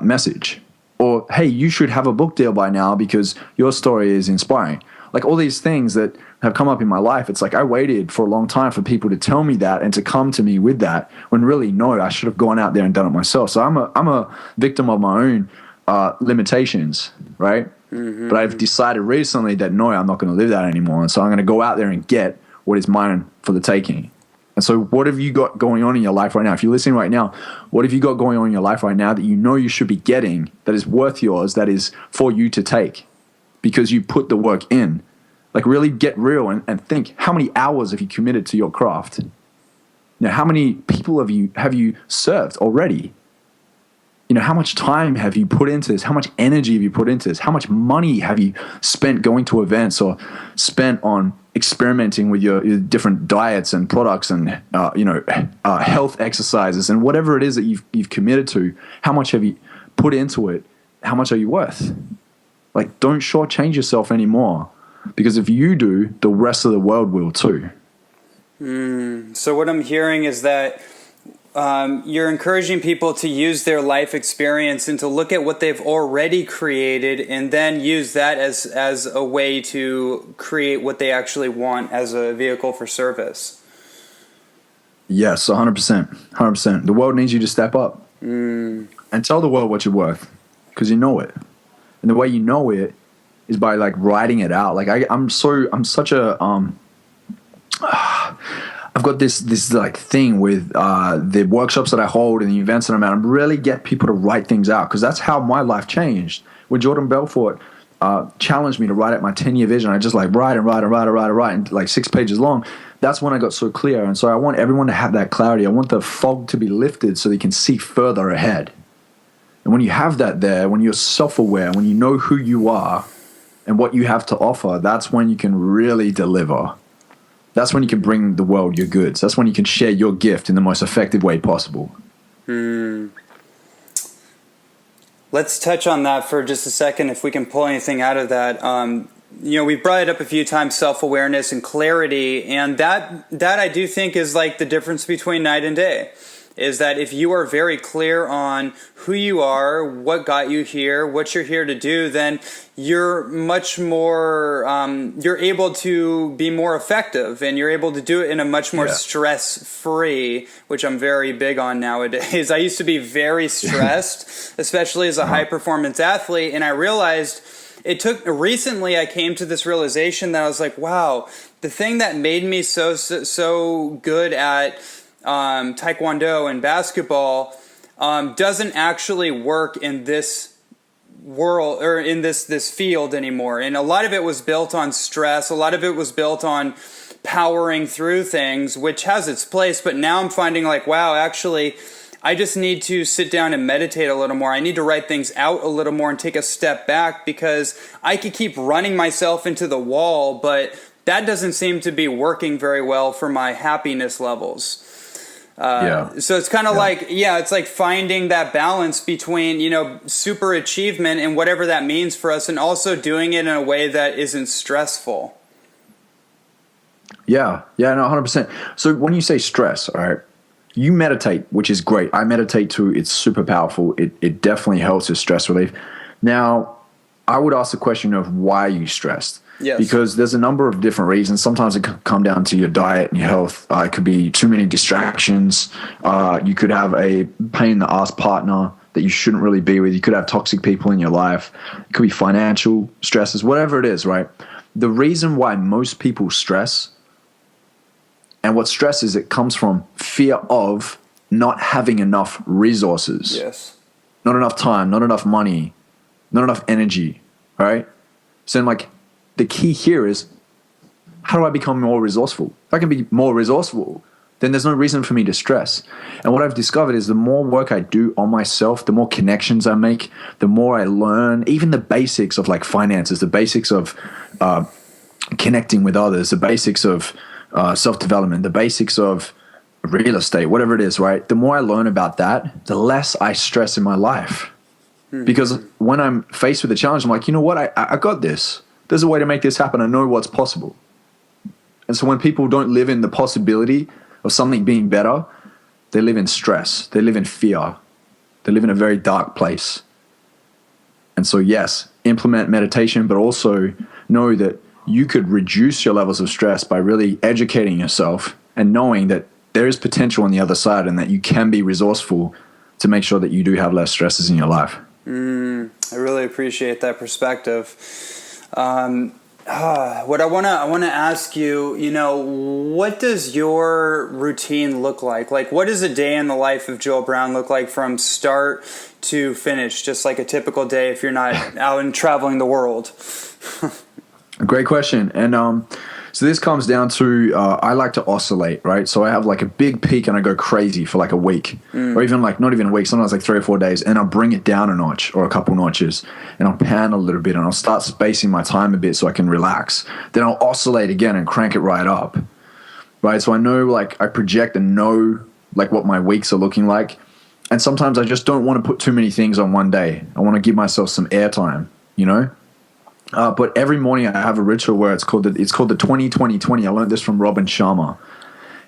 message. Or, hey, you should have a book deal by now because your story is inspiring. Like all these things that have come up in my life, it's like I waited for a long time for people to tell me that and to come to me with that, when really, no, I should have gone out there and done it myself. So I'm a victim of my own limitations, right? But I've decided recently that, no, I'm not going to live that anymore. And so I'm going to go out there and get what is mine for the taking. And so what have you got going on in your life right now? If you're listening right now, what have you got going on in your life right now that you know you should be getting, that is worth yours, that is for you to take because you put the work in? Like really get real and think, how many hours have you committed to your craft? How many people have you served already? How much time have you put into this? How much energy have you put into this? How much money have you spent going to events or spent on experimenting with your different diets and products and health exercises and whatever it is that you've committed to? How much have you put into it? How much are you worth? Like, don't shortchange yourself anymore, because if you do, the rest of the world will too. So what I'm hearing is that you're encouraging people to use their life experience and to look at what they've already created and then use that as a way to create what they actually want as a vehicle for service. Yes, 100%. 100%. The world needs you to step up and tell the world what you're worth, because you know it. And the way you know it is by like writing it out. Like I'm such a I've got this like thing with the workshops that I hold and the events that I'm at. I really get people to write things out, because that's how my life changed. When Jordan Belfort challenged me to write out my 10-year vision, I just like write and like 6 pages long. That's when I got so clear. And so I want everyone to have that clarity. I want the fog to be lifted so they can see further ahead. And when you have that there, when you're self-aware, when you know who you are and what you have to offer, that's when you can really deliver. That's when you can bring the world your goods. That's when you can share your gift in the most effective way possible. Let's touch on that for just a second, if we can pull anything out of that. We've brought it up a few times, self-awareness and clarity, and that I do think is like the difference between night and day. Is that if you are very clear on who you are, what got you here, what you're here to do, then you're much more, you're able to be more effective, and you're able to do it in a much more stress-free, which I'm very big on nowadays. I used to be very stressed, especially as a high-performance athlete, and I realized recently I came to this realization that I was like, wow, the thing that made me so good at taekwondo and basketball doesn't actually work in this world or in this field anymore. And a lot of it was built on stress. A lot of it was built on powering through things, which has its place. But now I'm finding like, wow, actually, I just need to sit down and meditate a little more. I need to write things out a little more and take a step back, because I could keep running myself into the wall, but that doesn't seem to be working very well for my happiness levels. So it's kind of like, it's like finding that balance between, super achievement and whatever that means for us, and also doing it in a way that isn't stressful. No, 100%. So when you say stress, all right, you meditate, which is great. I meditate too. It's super powerful. It definitely helps with stress relief. Now, I would ask the question of why are you stressed? Yes. Because there's a number of different reasons. Sometimes it can come down to your diet and your health. It could be too many distractions. You could have a pain in the ass partner that you shouldn't really be with. You could have toxic people in your life. It could be financial stresses, whatever it is, right? The reason why most people stress, and what stress is, it comes from fear of not having enough resources. Yes. Not enough time, not enough money, not enough energy, right? So like, the key here is, how do I become more resourceful? If I can be more resourceful, then there's no reason for me to stress. And what I've discovered is the more work I do on myself, the more connections I make, the more I learn, even the basics of like finances, the basics of connecting with others, the basics of self-development, the basics of real estate, whatever it is, right? The more I learn about that, the less I stress in my life. Because when I'm faced with a challenge, I'm like, you know what? I got this. There's a way to make this happen. I know what's possible. And so when people don't live in the possibility of something being better, they live in stress. They live in fear. They live in a very dark place. And so, yes, implement meditation, but also know that you could reduce your levels of stress by really educating yourself and knowing that there is potential on the other side and that you can be resourceful to make sure that you do have less stresses in your life. I really appreciate that perspective. What I want to ask you, what does your routine look like? Like, what does a day in the life of Joel Brown look like from start to finish? Just like a typical day if you're not out and traveling the world. Great question. And so this comes down to I like to oscillate, right? So I have like a big peak and I go crazy for like a week, or even like not even a week, sometimes like 3 or 4 days, and I'll bring it down a notch or a couple notches, and I'll pan a little bit, and I'll start spacing my time a bit so I can relax. Then I'll oscillate again and crank it right up, right? So I know, like, I project and know like what my weeks are looking like, and sometimes I just don't want to put too many things on one day. I want to give myself some airtime, But every morning I have a ritual where it's called the 20-20-20. I learned this from Robin Sharma.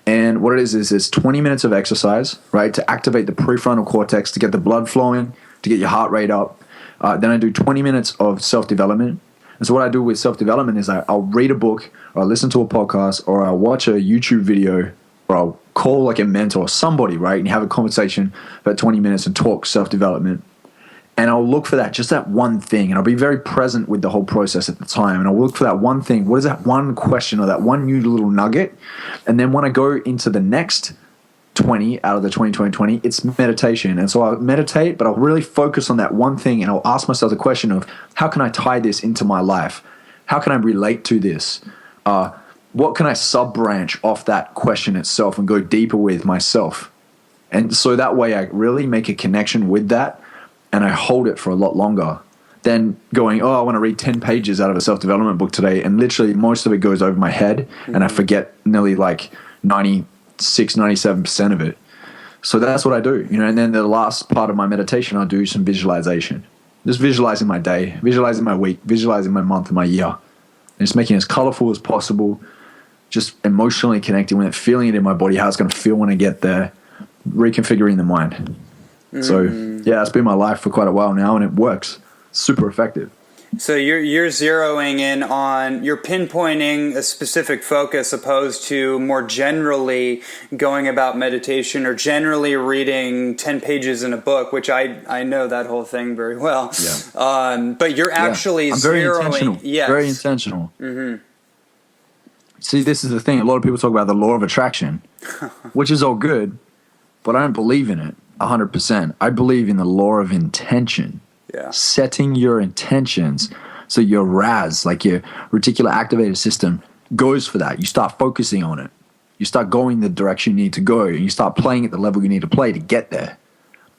And what it is it's 20 minutes of exercise, right, to activate the prefrontal cortex, to get the blood flowing, to get your heart rate up. Then I do 20 minutes of self-development. And so what I do with self-development is I'll read a book, or I'll listen to a podcast, or I'll watch a YouTube video, or I'll call like a mentor, somebody, right, and you have a conversation for 20 minutes and talk self-development. And I'll look for just that one thing. And I'll be very present with the whole process at the time. And I'll look for that one thing. What is that one question or that one new little nugget? And then when I go into the next 20 out of the 20-20-20, it's meditation. And so I'll meditate, but I'll really focus on that one thing. And I'll ask myself the question of, how can I tie this into my life? How can I relate to this? What can I sub-branch off that question itself and go deeper with myself? And so that way I really make a connection with that. And I hold it for a lot longer than going, I want to read 10 pages out of a self-development book today. And literally most of it goes over my head and I forget nearly like 96, 97% of it. So that's what I do, and then the last part of my meditation, I'll do some visualization. Just visualizing my day, visualizing my week, visualizing my month and my year. And just making it as colorful as possible, just emotionally connecting with it, feeling it in my body, how it's going to feel when I get there, reconfiguring the mind. So yeah, it's been my life for quite a while now, and it works. Super effective. So you're zeroing in on, you're pinpointing a specific focus opposed to more generally going about meditation or generally reading 10 pages in a book, which I know that whole thing very well. Yeah. But you're actually I'm very zeroing. intentional. Yes. Very intentional. See, this is the thing. A lot of people talk about the law of attraction. which is all good, but I don't believe in it 100%. I believe in the law of intention. Yeah. Setting your intentions so your RAS, like your reticular activator system, goes for that. You start focusing on it. You start going the direction you need to go. And you start playing at the level you need to play to get there.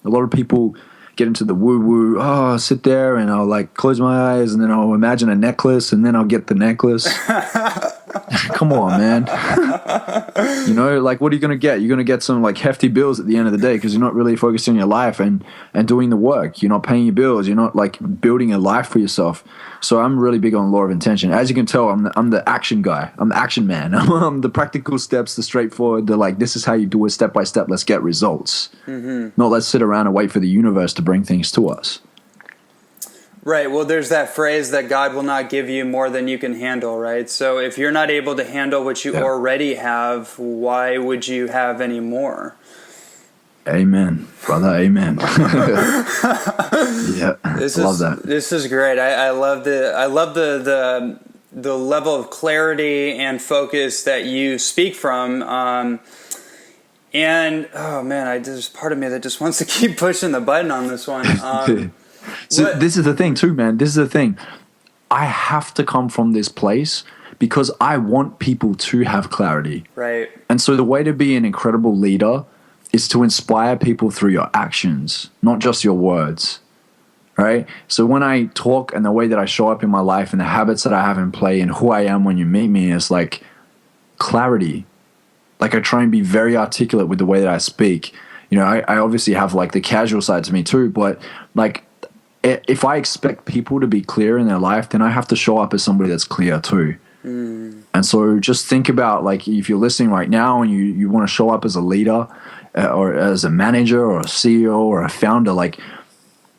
A lot of people get into the woo-woo, oh, I'll sit there and I'll like close my eyes and then I'll imagine a necklace and then I'll get the necklace. Come on, man. You know, like what are you going to get? You're going to get some like hefty bills at the end of the day because you're not really focusing on your life and doing the work. You're not paying your bills. You're not like building a life for yourself. So I'm really big on law of intention. As you can tell, I'm the action guy. I'm the action man. I'm the practical steps, the straightforward, the like, this is how you do it step by step. Let's get results. Not let's sit around and wait for the universe to bring things to us. Right. Well, there's that phrase that God will not give you more than you can handle, right? So if you're not able to handle what you already have, why would you have any more? Amen, brother. Amen. Yeah, love that. This is great. I love the level of clarity and focus that you speak from. And oh man, there's part of me that just wants to keep pushing the button on this one. So this is the thing too, man. This is the thing. I have to come from this place because I want people to have clarity. Right. And so the way to be an incredible leader is to inspire people through your actions, not just your words. Right? So when I talk and the way that I show up in my life and the habits that I have in play and who I am when you meet me is like clarity. Like I try and be very articulate with the way that I speak. You know, I obviously have like the casual side to me too, but like if I expect people to be clear in their life, then I have to show up as somebody that's clear too. And so just think about like if you're listening right now and you want to show up as a leader or as a manager or a CEO or a founder, like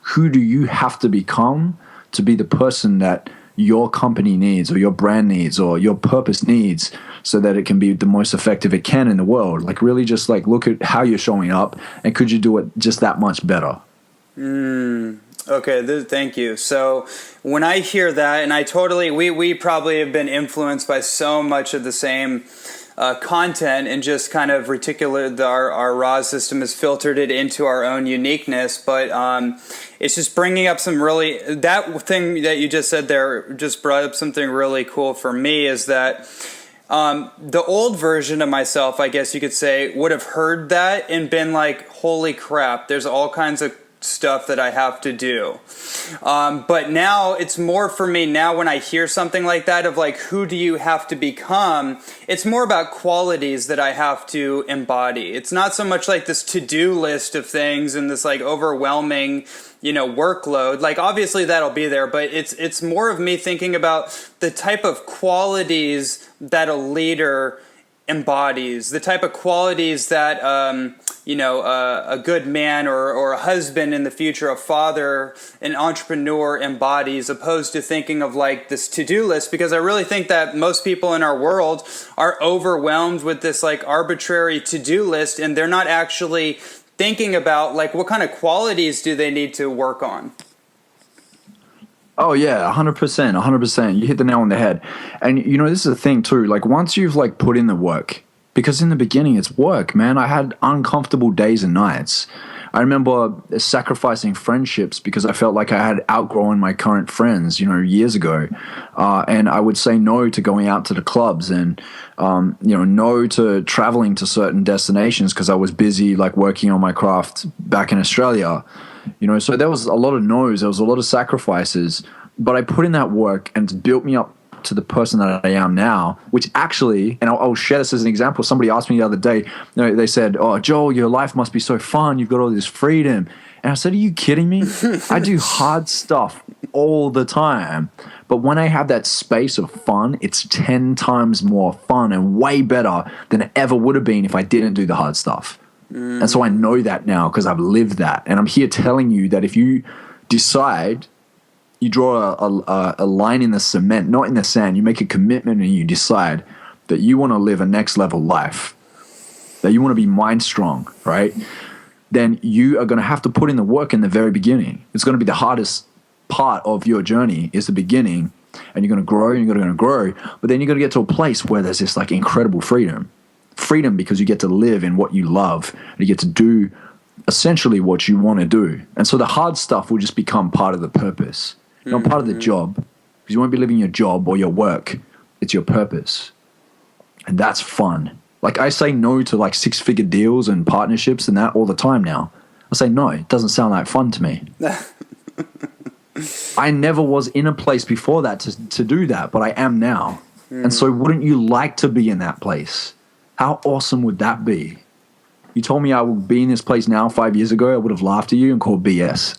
who do you have to become to be the person that your company needs or your brand needs or your purpose needs so that it can be the most effective it can in the world? Like really just like look at how you're showing up and could you do it just that much better? Okay, thank you. So when I hear that, and we probably have been influenced by so much of the same content and just kind of our RAS system has filtered it into our own uniqueness, but it's just bringing up that thing that you just said there just brought up something really cool for me is that the old version of myself, I guess you could say, would have heard that and been like, holy crap, there's all kinds of stuff that I have to do. But now it's more for me now when I hear something like that of like, who do you have to become? It's more about qualities that I have to embody. It's not so much like this to-do list of things and this like overwhelming, workload. Like obviously that'll be there, but it's more of me thinking about the type of qualities that a leader embodies, the type of qualities that a good man or a husband in the future, a father, an entrepreneur embodies, opposed to thinking of like this to-do list, because I really think that most people in our world are overwhelmed with this like arbitrary to-do list and they're not actually thinking about like what kind of qualities do they need to work on. Oh yeah, 100%. You hit the nail on the head. And this is the thing too, like once you've like put in the work, because in the beginning it's work, man. I had uncomfortable days and nights. I remember sacrificing friendships because I felt like I had outgrown my current friends, years ago. And I would say no to going out to the clubs and, no to traveling to certain destinations because I was busy like working on my craft back in Australia. So there was a lot of no's, there was a lot of sacrifices, but I put in that work and it's built me up to the person that I am now, which actually, and I'll share this as an example. Somebody asked me the other day, they said, oh, Joel, your life must be so fun. You've got all this freedom. And I said, are you kidding me? I do hard stuff all the time. But when I have that space of fun, it's 10 times more fun and way better than it ever would have been if I didn't do the hard stuff. And so I know that now because I've lived that. And I'm here telling you that if you decide, you draw a line in the cement, not in the sand, you make a commitment and you decide that you want to live a next level life, that you want to be mind strong, right? Then you are going to have to put in the work in the very beginning. It's going to be the hardest part of your journey is the beginning, and you're going to grow and you're going to grow. But then you're going to get to a place where there's this like incredible freedom. freedom because you get to live in what you love. And you get to do essentially what you want to do. And so the hard stuff will just become part of the purpose, not part of the job. Because you won't be living your job or your work. It's your purpose. And that's fun. Like I say no to like 6-figure deals and partnerships and that all the time now. I say no, it doesn't sound like fun to me. I never was in a place before that to do that, but I am now. And so wouldn't you like to be in that place? How awesome would that be? You told me I would be in this place now 5 years ago, I would have laughed at you and called BS,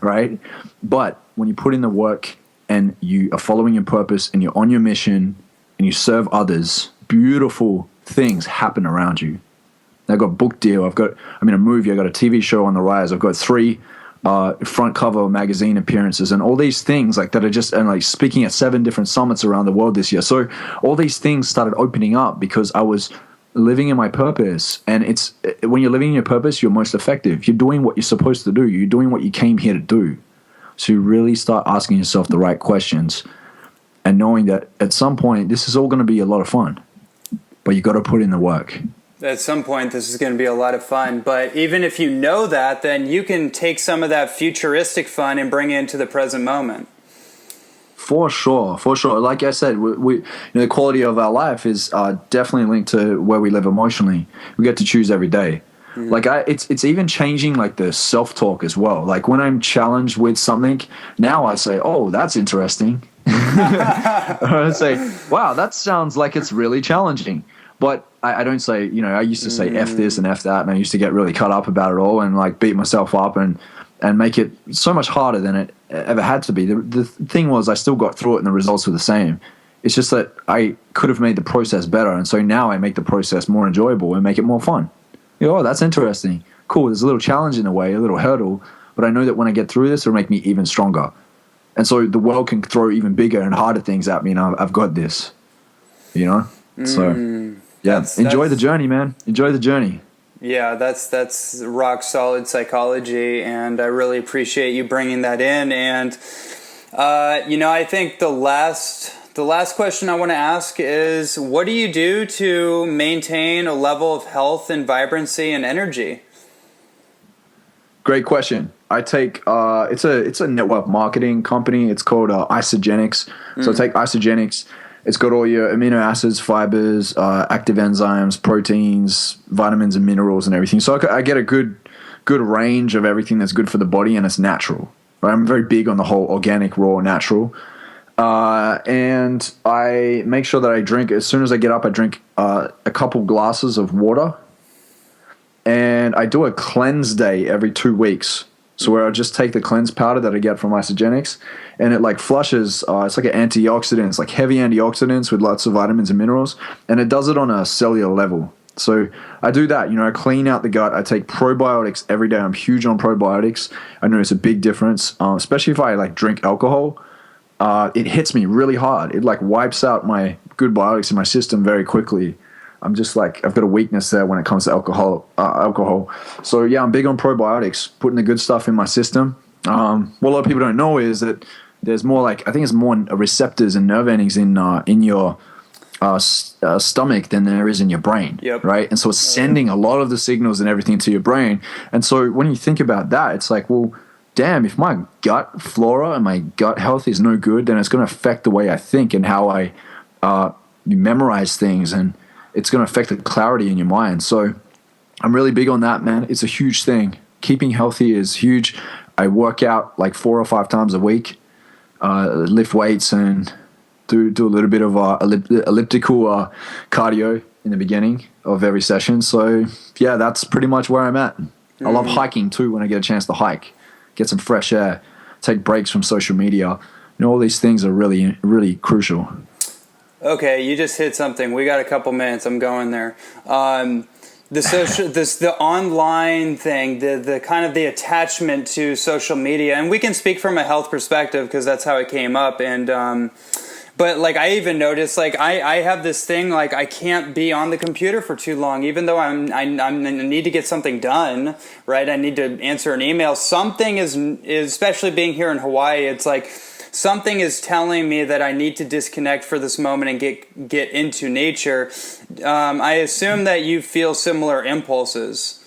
right? But when you put in the work and you are following your purpose and you're on your mission and you serve others, beautiful things happen around you. I've got a book deal. I'm in a movie. I've got a TV show on the rise. I've got 3 front cover magazine appearances and all these things like that are just, and like speaking at 7 different summits around the world this year. So all these things started opening up because I was living in my purpose. And it's when you're living in your purpose, you're most effective. You're doing what you're supposed to do. You're doing what you came here to do. So you really start asking yourself the right questions and knowing that at some point, this is all going to be a lot of fun, but you got to put in the work. At some point, this is going to be a lot of fun. But even if you know that, then you can take some of that futuristic fun and bring it into the present moment. For sure. Like I said, we the quality of our life is definitely linked to where we live emotionally. We get to choose every day. Like it's even changing like the self-talk as well. Like when I'm challenged with something, now I say, "Oh, that's interesting." Or I say, "Wow, that sounds like it's really challenging." But I don't say, I used to say F this and F that, and I used to get really cut up about it all and like beat myself up and make it so much harder than it ever had to be. The thing was I still got through it and the results were the same. It's just that I could have made the process better, and so now I make the process more enjoyable and make it more fun. Oh, that's interesting. Cool, there's a little challenge in the way, a little hurdle, but I know that when I get through this, it'll make me even stronger. And so the world can throw even bigger and harder things at me, and I've got this, So, yeah, enjoy the journey, man. Enjoy the journey. Yeah, that's rock solid psychology, and I really appreciate you bringing that in. And, I think the last question I want to ask is, what do you do to maintain a level of health and vibrancy and energy? Great question. I take it's a network marketing company. It's called Isogenics. So I take Isogenics. It's got all your amino acids, fibers, active enzymes, proteins, vitamins and minerals and everything. So I get a good range of everything that's good for the body, and it's natural. Right? I'm very big on the whole organic, raw, natural. And I make sure that I drink, as soon as I get up, I drink a couple glasses of water. And I do a cleanse day every 2 weeks. So where I just take the cleanse powder that I get from Isogenics, and it like flushes, it's like an antioxidant. It's like heavy antioxidants with lots of vitamins and minerals, and it does it on a cellular level. So I do that, I clean out the gut. I take probiotics every day. I'm huge on probiotics. I notice a big difference, especially if I like drink alcohol. It hits me really hard. It like wipes out my good biotics in my system very quickly. I'm just like, I've got a weakness there when it comes to alcohol. So yeah, I'm big on probiotics, putting the good stuff in my system. What a lot of people don't know is that there's more I think it's more receptors and nerve endings in your stomach than there is in your brain. Yep. Right. And so it's sending a lot of the signals and everything to your brain. And so when you think about that, it's like, well, damn, if my gut flora and my gut health is no good, then it's going to affect the way I think and how I memorize things, and it's going to affect the clarity in your mind. So I'm really big on that, man. It's a huge thing. Keeping healthy is huge. I work out like 4 or 5 times a week, lift weights and do a little bit of elliptical cardio in the beginning of every session. So yeah, that's pretty much where I'm at. I love hiking too when I get a chance to hike, get some fresh air, take breaks from social media. All these things are really, really crucial. Okay, you just hit something. We got a couple minutes. I'm going there. The online thing, the kind of the attachment to social media, and we can speak from a health perspective because that's how it came up. And but like I even noticed, like I have this thing, like I can't be on the computer for too long, even though I need to get something done, right? I need to answer an email. Something is especially being here in Hawaii. It's like something is telling me that I need to disconnect for this moment and get into nature. I assume that you feel similar impulses.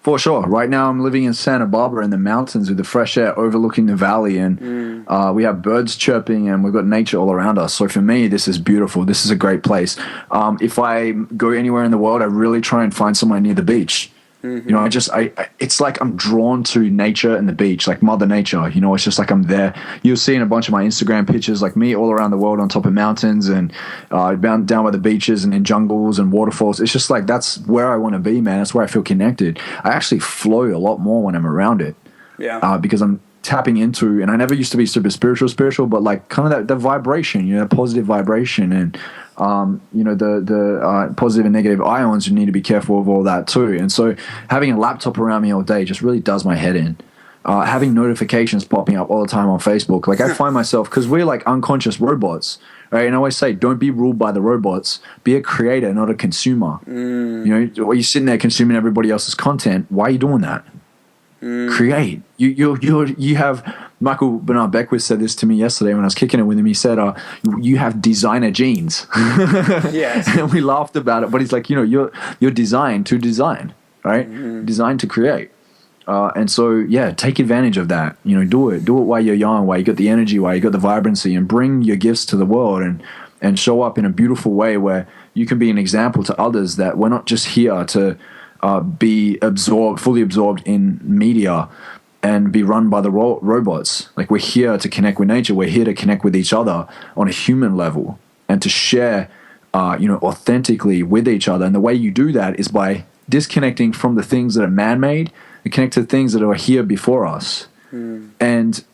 For sure. Right now I'm living in Santa Barbara in the mountains with the fresh air overlooking the valley, and we have birds chirping and we've got nature all around us. So for me, this is beautiful. This is a great place. If I go anywhere in the world, I really try and find somewhere near the beach. You know, it's like I'm drawn to nature and the beach, like Mother Nature. You know, it's just like I'm there. You'll see in a bunch of my Instagram pictures, like me all around the world on top of mountains and down by the beaches and in jungles and waterfalls. It's just like that's where I want to be, man. That's where I feel connected. I actually flow a lot more when I'm around it. Yeah. Because I'm tapping into, and I never used to be super spiritual, but like kind of that vibration, you know, positive vibration, and you know, the positive and negative ions, you need to be careful of all that too. And so having a laptop around me all day just really does my head in. Having notifications popping up all the time on Facebook, like I find myself, because we're like unconscious robots, right? And I always say, don't be ruled by the robots. Be a creator, not a consumer. You know, or you're sitting there consuming everybody else's content. Why are you doing that? Create. You have, Michael Bernard Beckwith said this to me yesterday when I was kicking it with him. He said, you have designer genes. Yes. And we laughed about it, but he's like, you know, you're designed to design, right? Designed to create. And so, yeah, take advantage of that. You know, do it while you're young, while you got the energy, while you got the vibrancy, and bring your gifts to the world and show up in a beautiful way where you can be an example to others that we're not just here to be fully absorbed in media and be run by the robots. Like, we're here to connect with nature. We're here to connect with each other on a human level and to share, you know, authentically with each other. And the way you do that is by disconnecting from the things that are man-made and connect to things that are here before us. And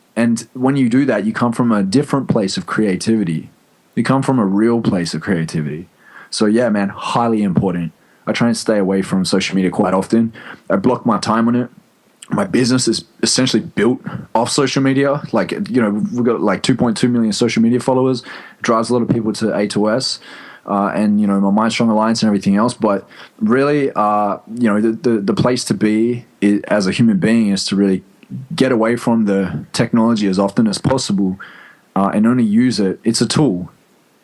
when you do that, you come from a different place of creativity. You come from a real place of creativity. So yeah, man, highly important. I try and stay away from social media quite often. I block my time on it. My business is essentially built off social media. Like, you know, we've got like 2.2 million social media followers. It drives a lot of people to A2S. And, you know, my Mind Strong Alliance and everything else. But really, you know, the place to be as a human being is to really get away from the technology as often as possible and only use it. It's a tool.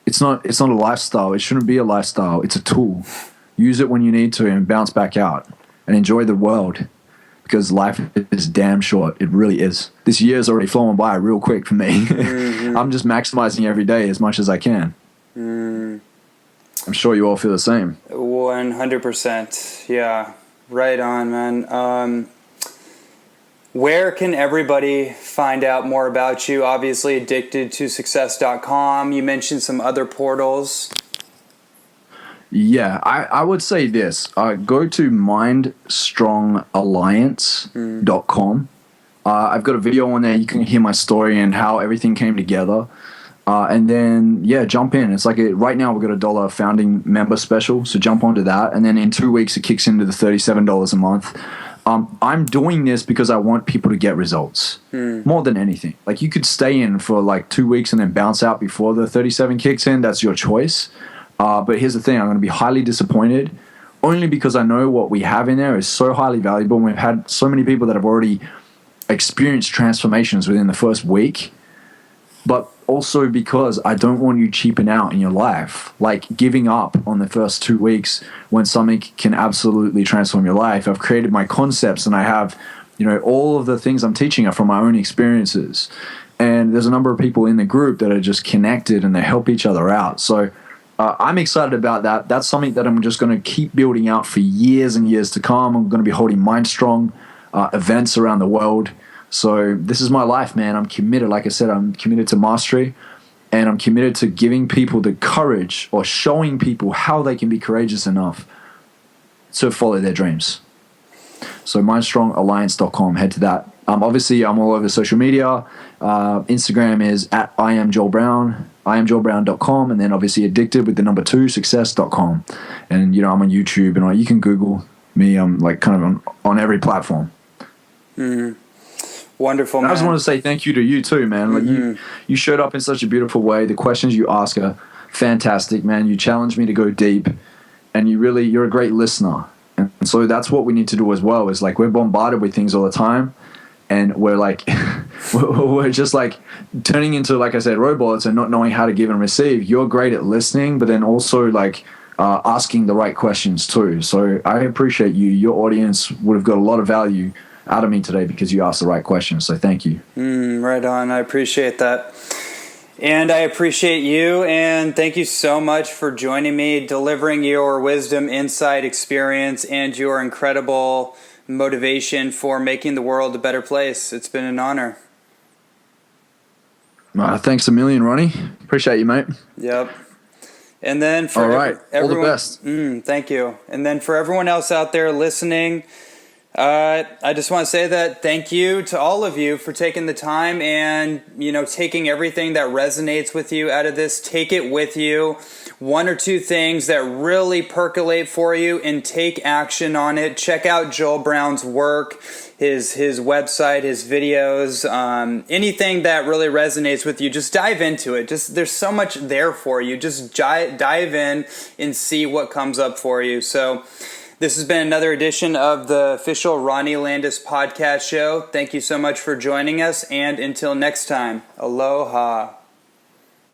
It's not a lifestyle. It shouldn't be a lifestyle. It's a tool. Use it when you need to and bounce back out and enjoy the world, because life is damn short. It really is. This year's already flown by real quick for me. I'm just maximizing every day as much as I can. I'm sure you all feel the same. 100%. Yeah. Right on, man. Where can everybody find out more about you? Obviously, addictedtosuccess.com. You mentioned some other portals. Yeah, I would say this. Go to mindstrongalliance.com. I've got a video on there. You can hear my story and how everything came together. And then, yeah, jump in. It's like right now we've got $1 founding member special, so jump onto that. And then in 2 weeks, it kicks into the $37 a month. I'm doing this because I want people to get results more than anything. Like, you could stay in for like 2 weeks and then bounce out before the 37 kicks in. That's your choice. But here's the thing. I'm going to be highly disappointed only because I know what we have in there is so highly valuable. And we've had so many people that have already experienced transformations within the first week. But also because I don't want you cheaping out in your life, like giving up on the first 2 weeks when something can absolutely transform your life. I've created my concepts and I have, you know, all of the things I'm teaching are from my own experiences. And there's a number of people in the group that are just connected and they help each other out. So I'm excited about that. That's something that I'm just going to keep building out for years and years to come. I'm going to be holding Mind Strong events around the world. So this is my life, man. I'm committed. Like I said, I'm committed to mastery, and I'm committed to giving people the courage or showing people how they can be courageous enough to follow their dreams. So mindstrongalliance.com, head to that. Obviously, I'm all over social media. Instagram is at IamJoelBrown, IamJoelBrown.com, and then obviously addicted with the number 2, success.com. And, you know, I'm on YouTube, and you can Google me. I'm like kind of on every platform. Wonderful, man. I just want to say thank you to you too, man. Like you showed up in such a beautiful way. The questions you ask are fantastic, man. You challenge me to go deep, and you're a great listener. And so that's what we need to do as well, is like we're bombarded with things all the time. and we're like, we're just like turning into, like I said, robots and not knowing how to give and receive. You're great at listening, but then also like asking the right questions too. So I appreciate you. Your audience would have got a lot of value out of me today because you asked the right questions. So thank you. Right on. I appreciate that. And I appreciate you, and thank you so much for joining me, delivering your wisdom, insight, experience, and your incredible motivation for making the world a better place. It's been an honor. Thanks a million, Ronnie. Appreciate you, mate. Yep. And then for all right, everyone, all the best. Thank you. And then for everyone else out there listening, I just want to say that thank you to all of you for taking the time and, taking everything that resonates with you out of this. Take it with you. One or two things that really percolate for you and take action on it. Check out Joel Brown's work, his website, his videos, anything that really resonates with you. Just dive into it. There's so much there for you. Just dive in and see what comes up for you. So this has been another edition of the official Ronnie Landis podcast show. Thank you so much for joining us, and until next time, aloha.